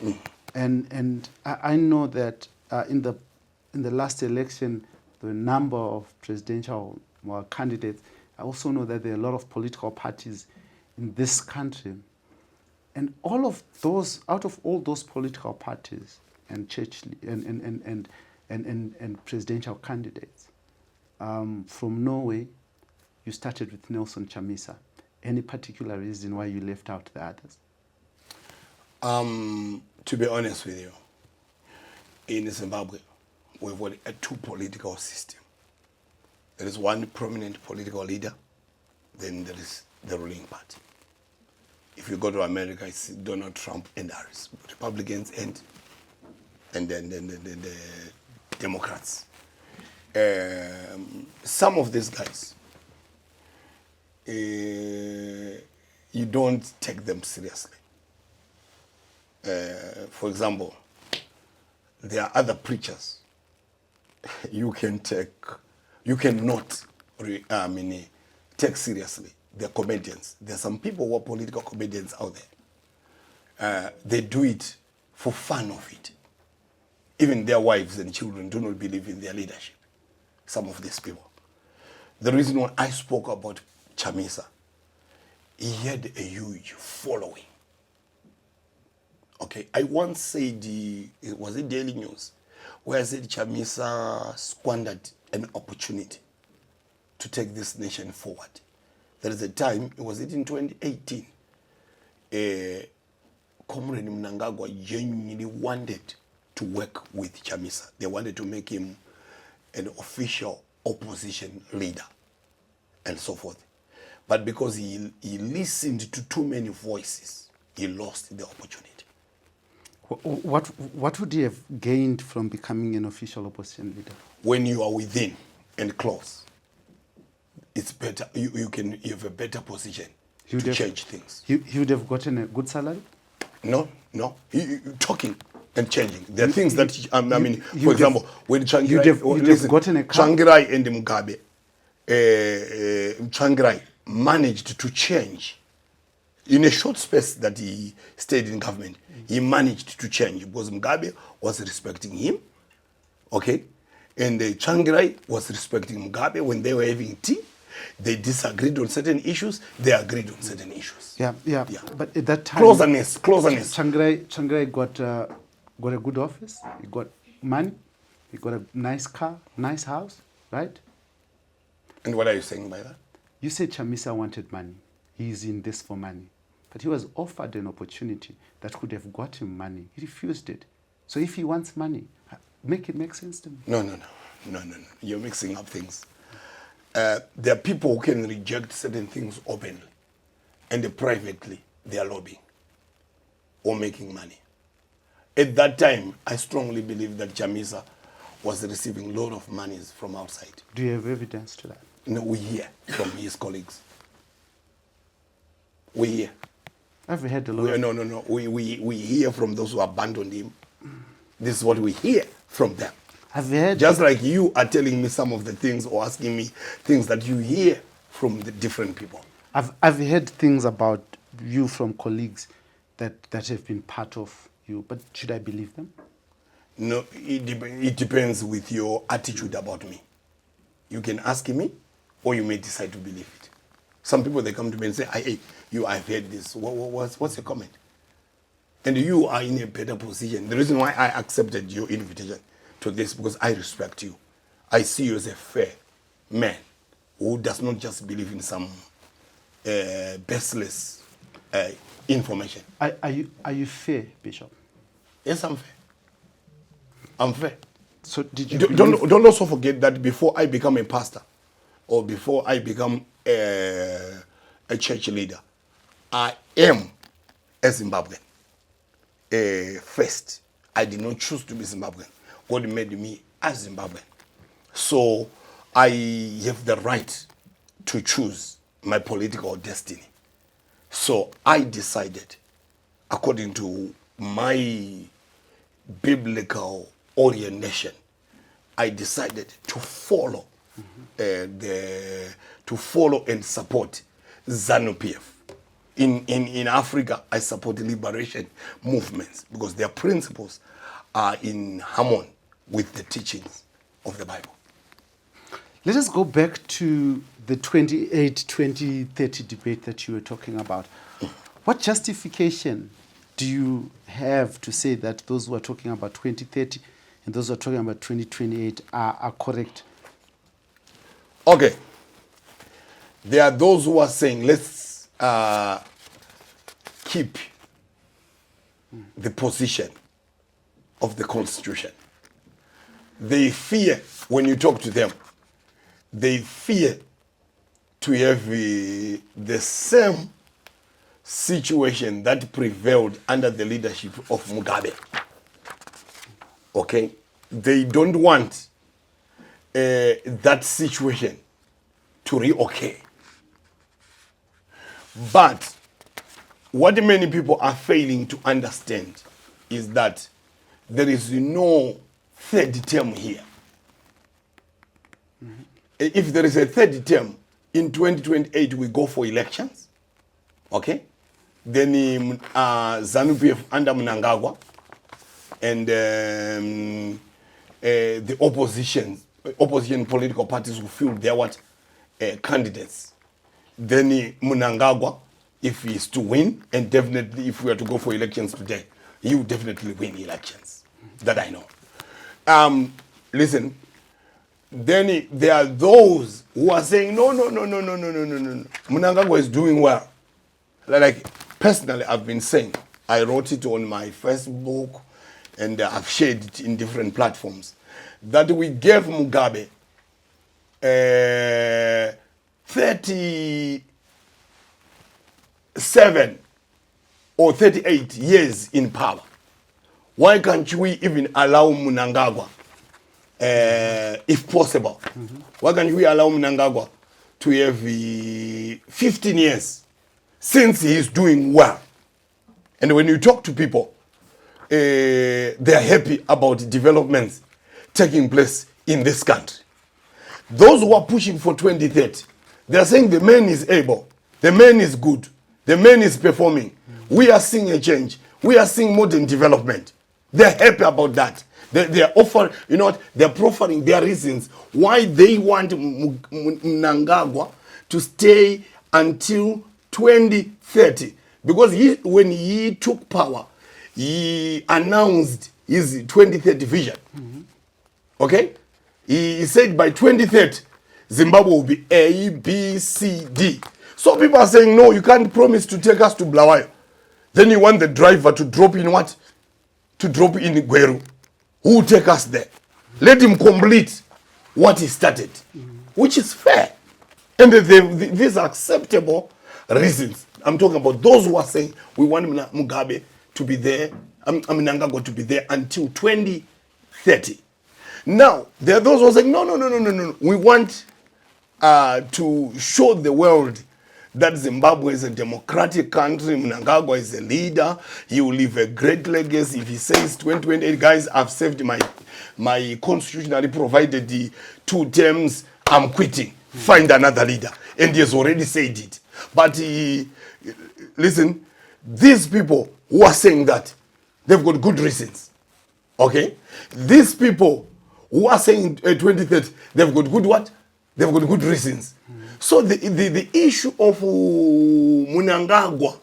and I know that in the last election, the number of presidential candidates. I also know that there are a lot of political parties in this country, and all of those, out of all those political parties and church and presidential candidates, from Norway, you started with Nelson Chamisa. Any particular reason why you left out the others? To be honest with you, in Zimbabwe, we've got a two political system. There is one prominent political leader, then there is the ruling party. If you go to America, it's Donald Trump and Harris, Republicans and then the Democrats. Some of these guys, you don't take them seriously. For example, there are other preachers you cannot take seriously. They're comedians. There are some people who are political comedians out there. They do it for fun of it. Even their wives and children do not believe in their leadership. Some of these people. The reason why I spoke about Chamisa, he had a huge following. Okay, I once said, was it Daily News, where I said Chamisa squandered an opportunity to take this nation forward. There is a time, was it in 2018, Comrade Mnangagwa genuinely wanted to work with Chamisa. They wanted to make him an official opposition leader and so forth. But because he listened to too many voices, he lost the opportunity. What would he have gained from becoming an official opposition leader? When you are within and close, it's better. You have a better position to change things. He would have gotten a good salary? No. Talking and changing. There are things that, for example, when Tsvangirai and Mugabe, Tsvangirai managed to change in a short space that he stayed in government. He managed to change because Mugabe was respecting him, okay? And Tsvangirai was respecting Mugabe when they were having tea. They disagreed on certain issues. They agreed on certain issues. Yeah. But at that time, closeness. Tsvangirai got a good office. He got money. He got a nice car, nice house, right? And what are you saying by that? You said Chamisa wanted money. He's in this for money. But he was offered an opportunity that could have got him money. He refused it. So if he wants money, make it make sense to me. No. You're mixing up things. There are people who can reject certain things openly, and privately they are lobbying or making money. At that time, I strongly believe that Chamisa was receiving a lot of monies from outside. Do you have evidence to that? No, we hear from his colleagues. We hear. I've heard a lot. No. We hear from those who abandoned him. This is what we hear from them. I've heard. Just like you are telling me some of the things or asking me things that you hear from the different people. I've heard things about you from colleagues that have been part of you, but should I believe them? No, it depends with your attitude about me. You can ask me, or you may decide to believe it. Some people, they come to me and say, hey, I've heard this. What's your comment? And you are in a better position. The reason why I accepted your invitation to this, because I respect you. I see you as a fair man who does not just believe in some baseless information. Are you fair, Bishop? Yes, I'm fair. I'm fair. So did you don't also forget that before I become a pastor or before I become a church leader, I am a Zimbabwean. First, I did not choose to be Zimbabwean. God made me as Zimbabwean. So I have the right to choose my political destiny. So I decided, according to my biblical orientation, I decided to follow to follow and support Zanu PF. In Africa, I support liberation movements because their principles are in harmony with the teachings of the Bible. Let us go back to the 2030 debate that you were talking about. What justification do you have to say that those who are talking about 2030 and those who are talking about 2028 are correct? Okay. There are those who are saying, let's keep the position of the Constitution. They fear, when you talk to them, they fear to have the same situation that prevailed under the leadership of Mugabe. Okay? They don't want that situation to reoccur. But what many people are failing to understand is that there is no third term here. Mm-hmm. If there is a third term, in 2028 we go for elections. Okay? Then Zanu PF under Mnangagwa and the opposition political parties will field their candidates. Then Mnangagwa, if he is to win, and definitely if we are to go for elections today, he will definitely win elections. That I know. Listen, then there are those who are saying, no. Mnangagwa is doing well. Like, personally, I've been saying, I wrote it on my Facebook, and I've shared it in different platforms, that we gave Mugabe 37 or 38 years in power. Why can't we even allow Mnangagwa, if possible? Why can't we allow Mnangagwa to have 15 years since he is doing well? And when you talk to people, they are happy about developments taking place in this country. Those who are pushing for 2030, they are saying the man is able, the man is good, the man is performing. We are seeing a change. We are seeing modern development. They're happy about that. They are offering, you know what, they're proffering their reasons why they want Mnangagwa to stay until 2030. Because when he took power, he announced his 2030 vision. Okay? He said by 2030, Zimbabwe will be A, B, C, D. So people are saying, no, you can't promise to take us to Bulawayo. Then you want the driver to drop in what? To drop in Gweru. Who will take us there? Let him complete what he started, which is fair. And these are acceptable reasons. I'm talking about those who are saying we want Mugabe to be there, Mnangagwa to be there until 2030. Now, there are those who are saying, no. We want to show the world that Zimbabwe is a democratic country. Mnangagwa is a leader. He will leave a great legacy. If he says 2028, guys, I've saved my constitutionally provided the 2 terms, I'm quitting. Find another leader. And he has already said it. But listen, these people who are saying that, they've got good reasons. Okay? These people who are saying 2030, they've got good what? They've got good reasons. So the issue of Mnangagwa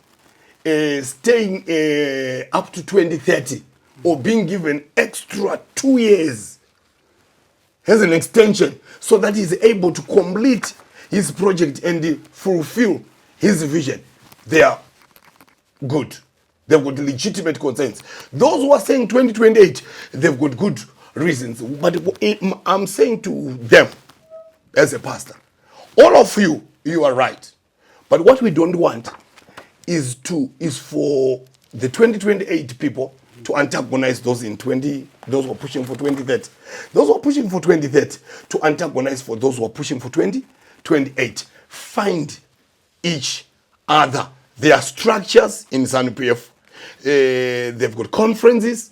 staying up to 2030 or being given extra 2 years has an extension so that he's able to complete his project and fulfill his vision. They are good. They've got legitimate concerns. Those who are saying 2028, they've got good reasons. But I'm saying to them, as a pastor, all of you, you are right. But what we don't want is for the 2028 people to antagonize those those who are pushing for 2030. Those who are pushing for 2030 to antagonize for those who are pushing for 2028. Find each other. There are structures in Zanu PF. They've got conferences.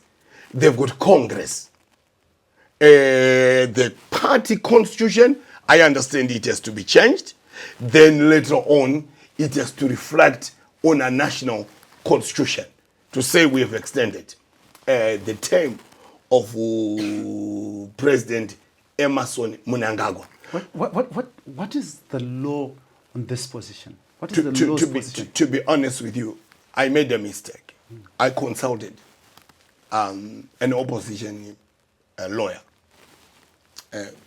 They've got Congress. The party constitution, I understand it has to be changed. Then later on, it has to reflect on a national constitution to say we have extended the term of President Emerson Mnangagwa. What is the law on this position? What is the law's position? To be honest with you, I made a mistake. I consulted an opposition lawyer.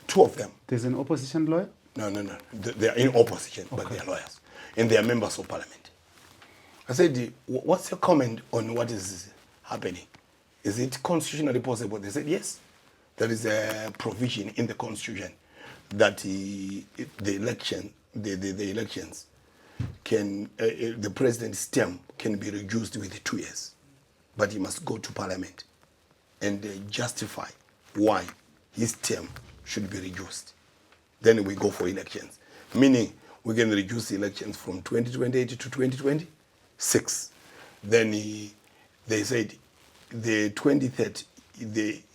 2 of them. There's an opposition lawyer? No. They are in opposition, okay. But they are lawyers. And they are members of parliament. I said, what's your comment on what is happening? Is it constitutionally possible? They said, yes. There is a provision in the constitution that the elections can, the president's term can be reduced with 2 years. But he must go to parliament and justify why his term should be reduced. Then we go for elections. Meaning, we can reduce the elections from 2028 to 2026. Then they said the 2030,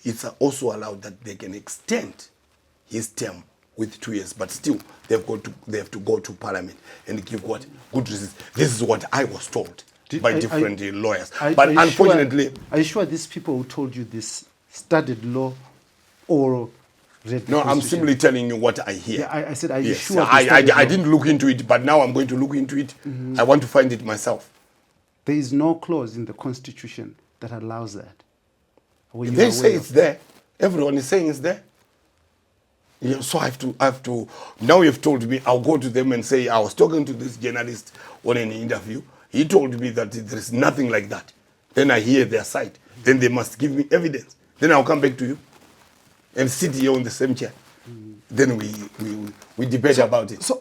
it's also allowed that they can extend his term with 2 years, but still they have to go to parliament and give what? Good reasons. This is what I was told by different lawyers. But unfortunately... Are you sure these people who told you this studied law or read the No, I'm simply telling you what I hear. Yeah, I said, are you sure? I didn't look into it, but now I'm going to look into it. I want to find it myself. There is no clause in the Constitution that allows that. They say it's there. Everyone is saying it's there. Yeah, so I have to. Now you've told me, I'll go to them and say, I was talking to this journalist on an interview. He told me that there is nothing like that. Then I hear their side. Then they must give me evidence. Then I'll come back to you and sit here on the same chair. Then we debate about it. So,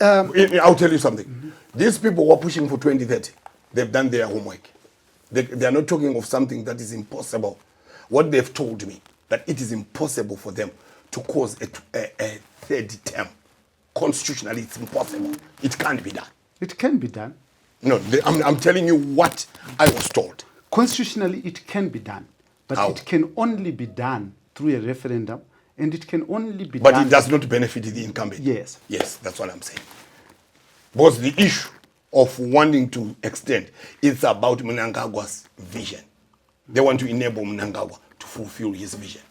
I'll tell you something. These people who are pushing for 2030, they've done their homework. They are not talking of something that is impossible. What they've told me, that it is impossible for them to cause a third term. Constitutionally, it's impossible. It can't be done. It can be done. No, I'm telling you what I was told. Constitutionally, it can be done. But How? it can only be done through a referendum, and it can only be But done... it does not benefit the incumbent. Yes. Yes, that's what I'm saying. Because the issue of wanting to extend, it's about Mnangagwa's vision. They want to enable Mnangagwa to fulfill his vision.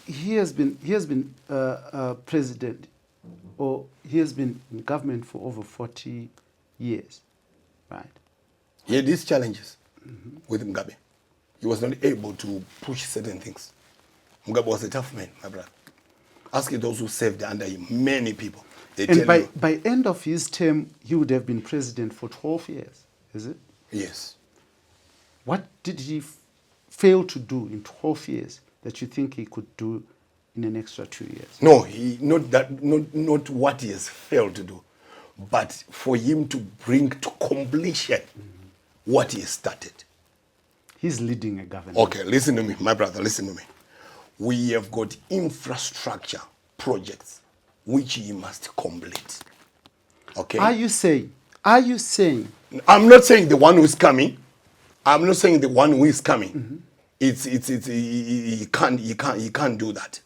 He has been president, or he has been in government for over 40 years, right? He had these challenges with Mugabe. He was not able to push certain things. Mugabe was a tough man, my brother. Ask those who served under him, many people. They And tell you, by end of his term, he would have been president for 12 years, is it? yes. What did he fail to do in 12 years that you think he could do in an extra 2 years? No, not what he has failed to do, but for him to bring to completion what he has started. He's leading a government. Okay, listen to me, my brother, listen to me. We have got infrastructure projects which he must complete. Okay? Are you saying, I'm not saying the one who is coming. I'm not saying the one who is coming. He can't do that.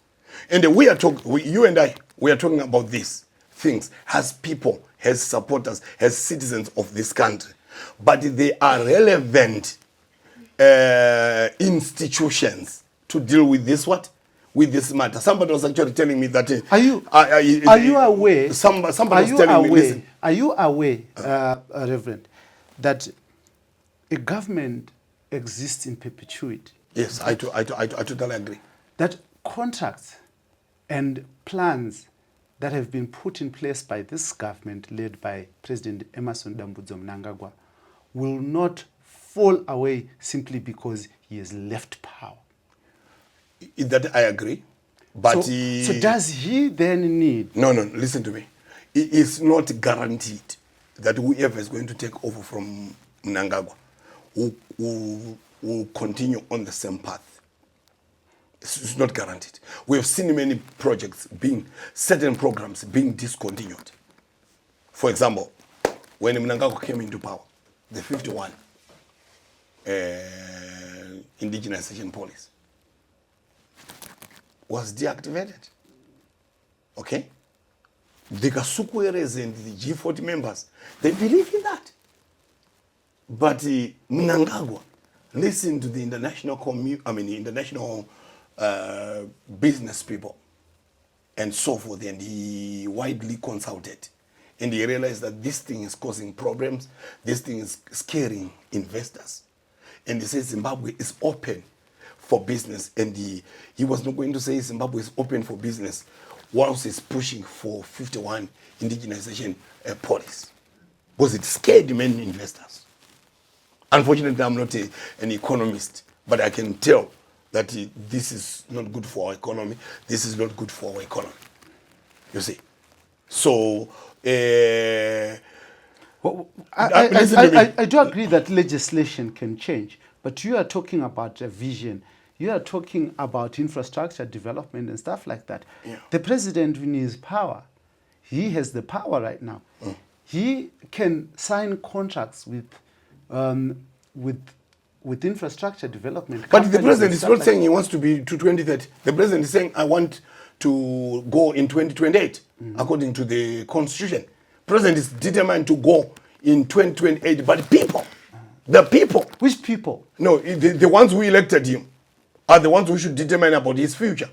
And we are talking, you and I, we are talking about these things as people, as supporters, as citizens of this country. But they are relevant institutions to deal with this what? With this matter. Somebody was actually telling me that. are you aware? Somebody was telling me. Listen. Are you aware, Reverend, that a government exists in perpetuity? Yes, I totally agree. That contracts and plans that have been put in place by this government led by President Emmerson Mnangagwa will not fall away simply because he has left power. That I agree. But so does he then need... No, listen to me. It is not guaranteed that whoever is going to take over from Mnangagwa will continue on the same path. It's not guaranteed. We have seen many projects certain programs being discontinued. For example, when Mnangagwa came into power, the 51 indigenization policy was deactivated. Okay? The Kasukueres and the G40 members, they believe in that. But Mnangagwa listened to the international business people and so forth, and he widely consulted. And he realized that this thing is causing problems, this thing is scaring investors. And he says Zimbabwe is open for business, and he was not going to say Zimbabwe is open for business whilst he's pushing for 51 indigenization policy, because it scared many investors. Unfortunately, I'm not an economist, but I can tell that this is not good for our economy, this is not good for our economy. You see? So, I do agree that legislation can change, but you are talking about a vision. You are talking about infrastructure development and stuff like that. Yeah. The president, in his power, he has the power right now. He can sign contracts with infrastructure development. But the president is not saying he wants to be to 2030. The president is saying, I want to go in 2028, according to the constitution. President is determined to go in 2028, but the people. Which people? No, the ones who elected him are the ones who should determine about his future.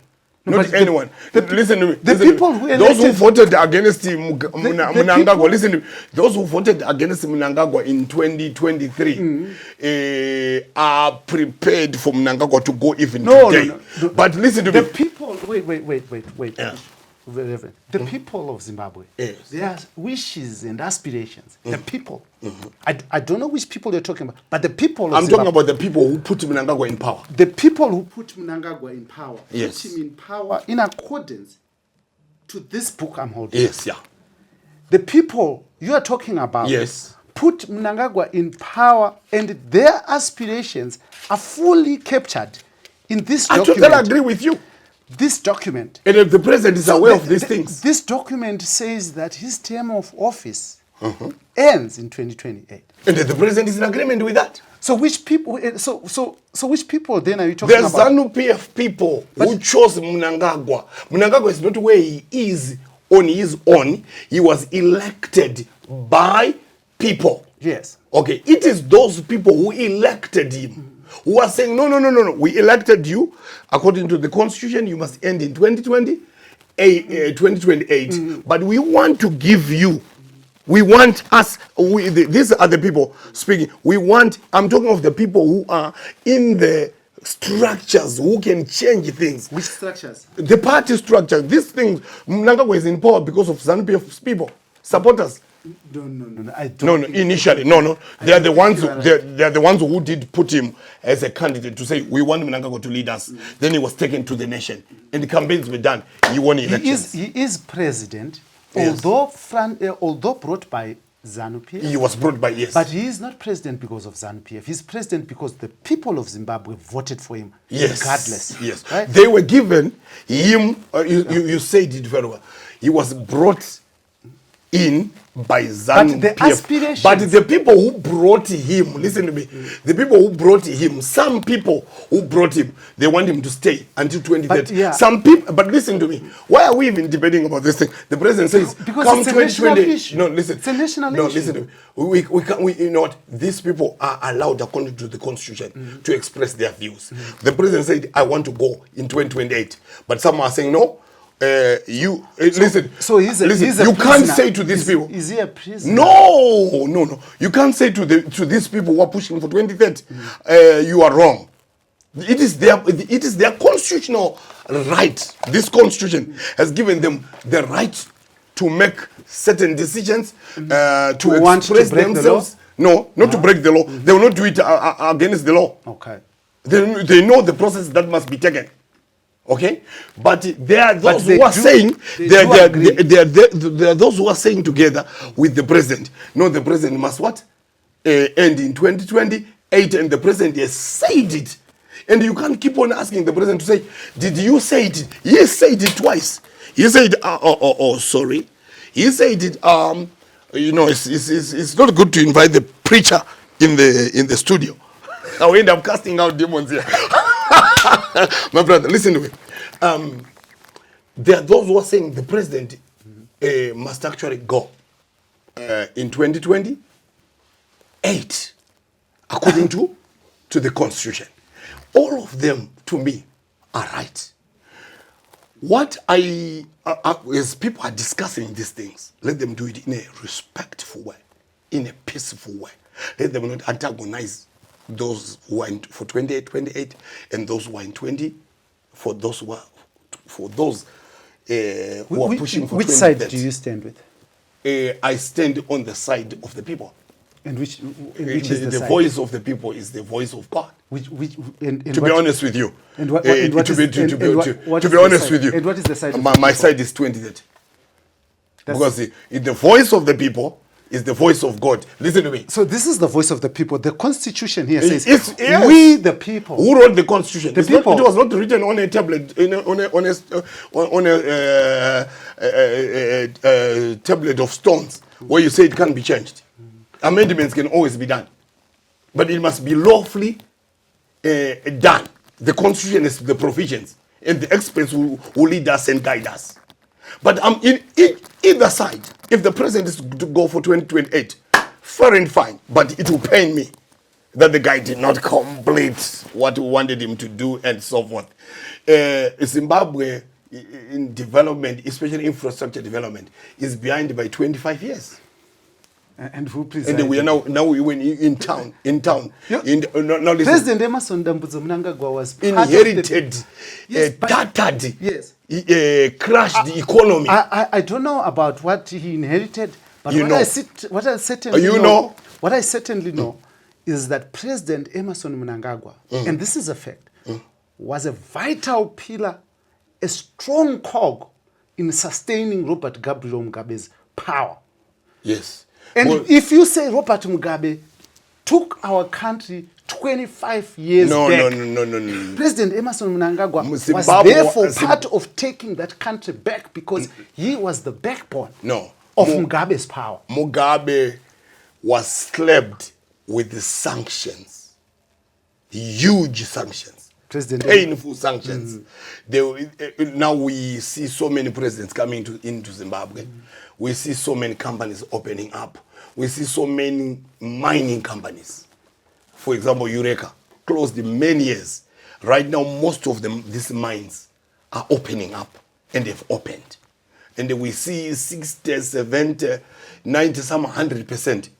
Not anyone. Listen to me. Those who voted against Mnangagwa, listen to me. Those who voted against Mnangagwa in 2023 are prepared for Mnangagwa to go even today. No. But listen to me. The people, wait. Yeah. The people of Zimbabwe, yes, their wishes and aspirations, the people. I don't know which people you're talking about, but the people of Zimbabwe. Talking about the people who put Mnangagwa in power. The people who put Mnangagwa in power, yes, put him in power in accordance to this book I'm holding. Yes, yeah. The people you are talking about, yes, put Mnangagwa in power, and their aspirations are fully captured in this I document. totally agree with you. This document. And if the president is aware of these things. This document says that his term of office ends in 2028. And the president is in agreement with that. So which people? So which people then are you talking There's about? Zanu PF people who chose Mnangagwa. Mnangagwa is not where he is on his own. He was elected by people. Yes. Okay, it is those people who elected him who are saying, no, we elected you. According to the constitution, you must end in 2028. But we want to give you, we want us, these are the people speaking. I'm talking of the people who are in the structures, who can change things. Which structures? The party structure. These things, Mnangagwa is in power because of Zanu PF's people, supporters. No. I don't. No. Initially, no. They are the ones. They are the ones who did put him as a candidate to say we want Mnangagwa to lead us. Then he was taken to the nation, and the campaigns were done. He won elections. He is president, Yes. although brought by Zanu PF. He was brought by yes. But he is not president because of Zanu PF. He's president because the people of Zimbabwe voted for him, Yes. regardless. Yes. Right? They were given him. You said it very well. He was brought in by Zanu But the PF. aspirations- But the people who brought him, listen to me, the people who brought him, some people who brought him, they want him to stay until 2030. But, yeah. Some people, but listen to me, why are we even debating about this thing? The president says, Because come it's a national 2020. issue. No, listen. It's a national no, issue. listen to me. You know what? These people are allowed, according to the constitution, to express their views. The president said, I want to go in 2028. But some are saying, no. Listen. So he's a you can't prisoner. say to these people. Is he a prisoner? No. You can't say to these people who are pushing for 2030, you are wrong. It is their constitutional right. This constitution has given them the right to make certain decisions, to want to express break the themselves. No, not to break the law. They will not do it against the law. Okay. They know the process that must be taken. Okay, but there are those they who are do- saying they there do are those who are saying together with the president. No, the president must what? End in 2028, and the president has said it. And you can't keep on asking the president to say, "Did you say it?" He said it twice. He said, sorry." He said it. It's not good to invite the preacher in the studio. I'll end up casting out demons here. My brother, listen to me. There are those who are saying the president must actually go in 2028, according to the constitution. All of them, to me, are right. What as people are discussing these things, let them do it in a respectful way, in a peaceful way. Let them not antagonize those who are for 28, and those who are in 20, for those who are pushing for 2030. Which side do you stand with? I stand on the side of the people. And which is the side? Voice of the people is the voice of God. To be honest with you, and what to is be the honest side? with you, And what is the side of my the people? side is 2030. Because the voice of the people is the voice of God. Listen to me. So this is the voice of the people. The constitution here says, Yes. we the people. Who wrote the constitution? The It people. was not written on a tablet, on a tablet of stones where you say it can't be changed. Amendments can always be done, but it must be lawfully done. The constitution is the provisions, and the experts who lead us and guide us. But in either side, if the president is to go for 2028, fair and fine, but it will pain me that the guy did not complete what we wanted him to do and so forth. Zimbabwe in development, especially infrastructure development, is behind by 25 years. And who presided? And we are now in town. Now listen. President Emerson Mnangagwa was part Inherited, of the, tattered, yes. crashed the economy. I don't know about what he inherited, but what I certainly know is that President Emerson Mnangagwa, and this is a fact, was a vital pillar, a strong cog in sustaining Robert Gabriel Mugabe's power. Yes. And Well, if you say Robert Mugabe took our country 25 years no, back, no. President Emerson Mnangagwa was Zimbabwe therefore Zim- part of taking that country back because he was the backbone No. of Mugabe's power. Mugabe was slapped with the sanctions, huge sanctions, President painful sanctions. Now we see so many presidents coming into Zimbabwe. We see so many companies opening up. We see so many mining companies. For example, Eureka closed in many years. Right now, most of these mines are opening up, and they've opened. And we see 60, 70, 90, some 100%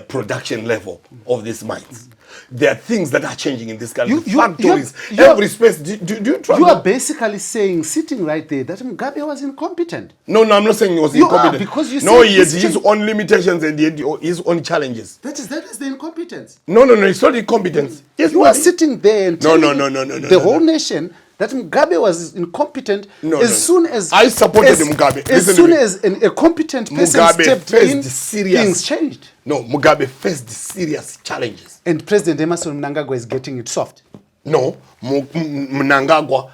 production level of these mines. There are things that are changing in this country. Factories, every space. Do you travel? You are basically saying, sitting right there, that Mugabe was incompetent. No, I'm not saying he was You incompetent. are, because you no, said he had this his change- own limitations and he had his own challenges. That is the incompetence. No, it's not incompetence. Yes, You are sitting there and telling the whole nation that Mugabe was incompetent soon as I supported Mugabe. As soon as a competent person Mugabe stepped faced in, serious, things changed. No, Mugabe faced serious challenges. And President Emerson Mnangagwa is getting it soft. No, Mnangagwa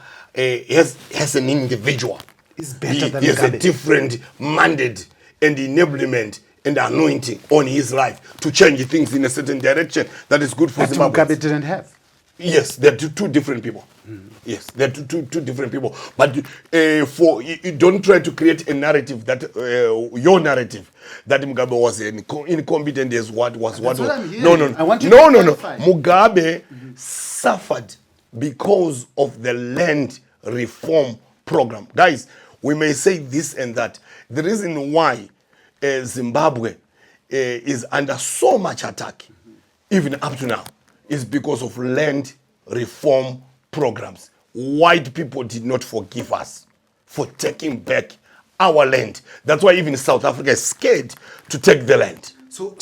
has an individual. He's better than He has Mugabe. a different mandate and enablement and anointing on his life to change things in a certain direction that is good for That Zimbabwe. Mugabe didn't have. Yes, they're two different people. Yes, they're two different people. But you don't try to create a narrative that your narrative that Mugabe was incompetent as what was what. what I'm hearing. No. I want you to clarify. Mugabe suffered because of the land reform program. Guys, we may say this and that. The reason why Zimbabwe is under so much attack, even up to now, is because of land reform programs. White people did not forgive us for taking back our land. That's why even South Africa is scared to take the land. So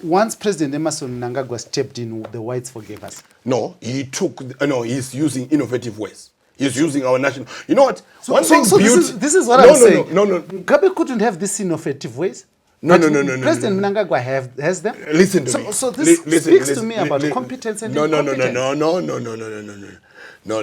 once President Emerson Mnangagwa stepped in, the whites forgave us. No, he's using innovative ways. He's using our national. You know what? This is what I'm saying. No. Mugabe couldn't have these innovative ways. No. President Mnangagwa has them. Listen to me. So this speaks to me about competence and incompetence. No.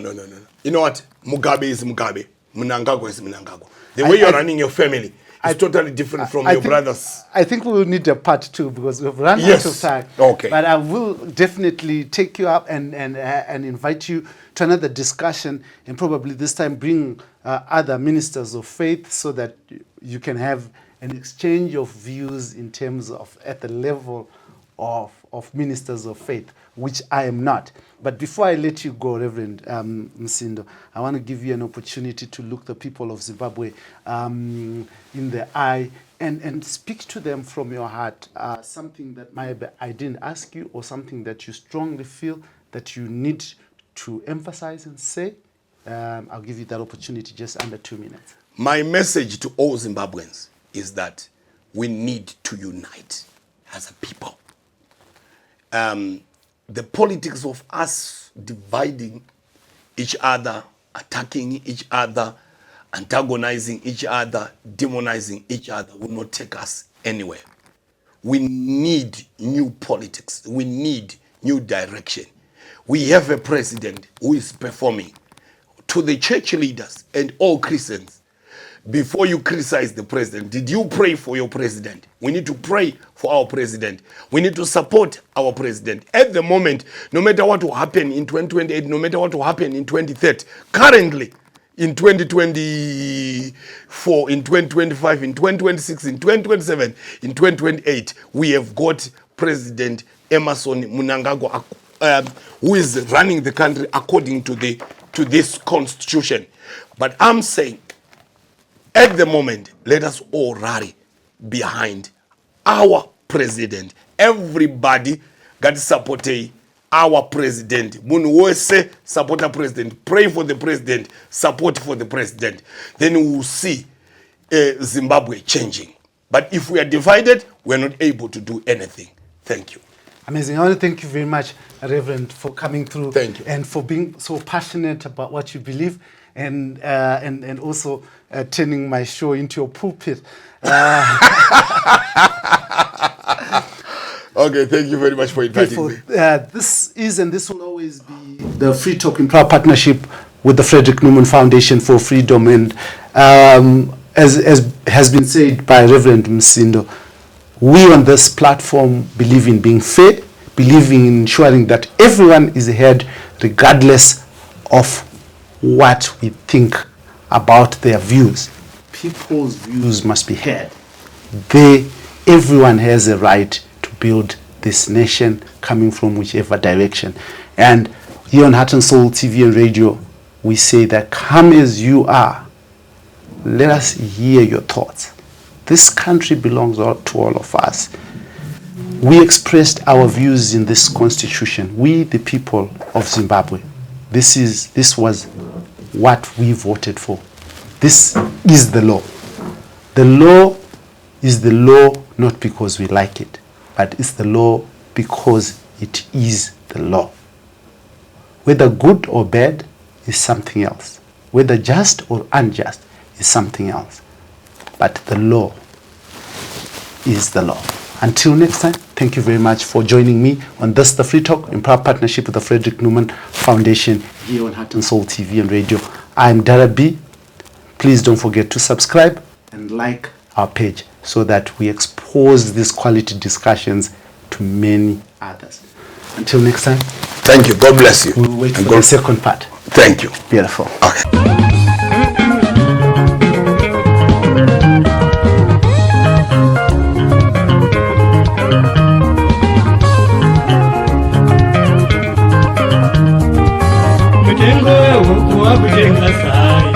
You know what? Mugabe is Mugabe. Mnangagwa is Mnangagwa. The way you're running your family is totally different from your brothers. I think we will need a part 2 because we've run out of time. Okay. But I will definitely take you up and invite you to another discussion, and probably this time bring other ministers of faith so that you can have an exchange of views in terms of at the level of ministers of faith, which I am not. But before I let you go, Reverend Msindo, I want to give you an opportunity to look the people of Zimbabwe in the eye and speak to them from your heart, something that maybe I didn't ask you or something that you strongly feel that you need to emphasize and say. I'll give you that opportunity just under 2 minutes. My message to all Zimbabweans is that we need to unite as a people. The politics of us dividing each other, attacking each other, antagonizing each other, demonizing each other will not take us anywhere. We need new politics. We need new direction. We have a president who is performing. To the church leaders and all Christians, before you criticize the president, did you pray for your president? We need to pray for our president. We need to support our president. At the moment, no matter what will happen in 2028, no matter what will happen in 2030, currently in 2024, in 2025, in 2026, in 2027, in 2028, we have got President Emerson Mnangagwa, who is running the country according to this constitution. But I'm saying, at the moment, let us all rally behind our president. Everybody got support our president. Munwese support the president. Pray for the president. Support for the president. Then we will see Zimbabwe changing. But if we are divided, we are not able to do anything. Thank you. Amazing. I want to thank you very much, Reverend, for coming through. Thank you. And for being so passionate about what you believe, and also turning my show into your pulpit. Okay, thank you very much for inviting me. This is and this will always be the Free Talk in proud partnership with the Frederick Newman Foundation for Freedom. And as has been said by Reverend Msindo, we on this platform believe in being fair, believing in ensuring that everyone is heard regardless of what we think about their views. People's views must be heard. Everyone has a right to build this nation, coming from whichever direction. And here on Heart and Soul TV and radio, we say that come as you are. Let us hear your thoughts. This country belongs to all of us. We expressed our views in this constitution. We, the people of Zimbabwe. This was what we voted for. This is the law. The law is the law not because we like it, but it's the law because it is the law. Whether good or bad is something else. Whether just or unjust is something else. But the law is the law. Until next time, thank you very much for joining me on this, the Free Talk, in proud partnership with the Frederick Newman Foundation here on Heart and Soul TV and radio. I'm Dara B. Please don't forget to subscribe and like our page so that we expose these quality discussions to many others. Until next time. Thank you. God bless you. We'll wait for the second part. Thank you. Beautiful. Okay. Kutengo, kutenga sai.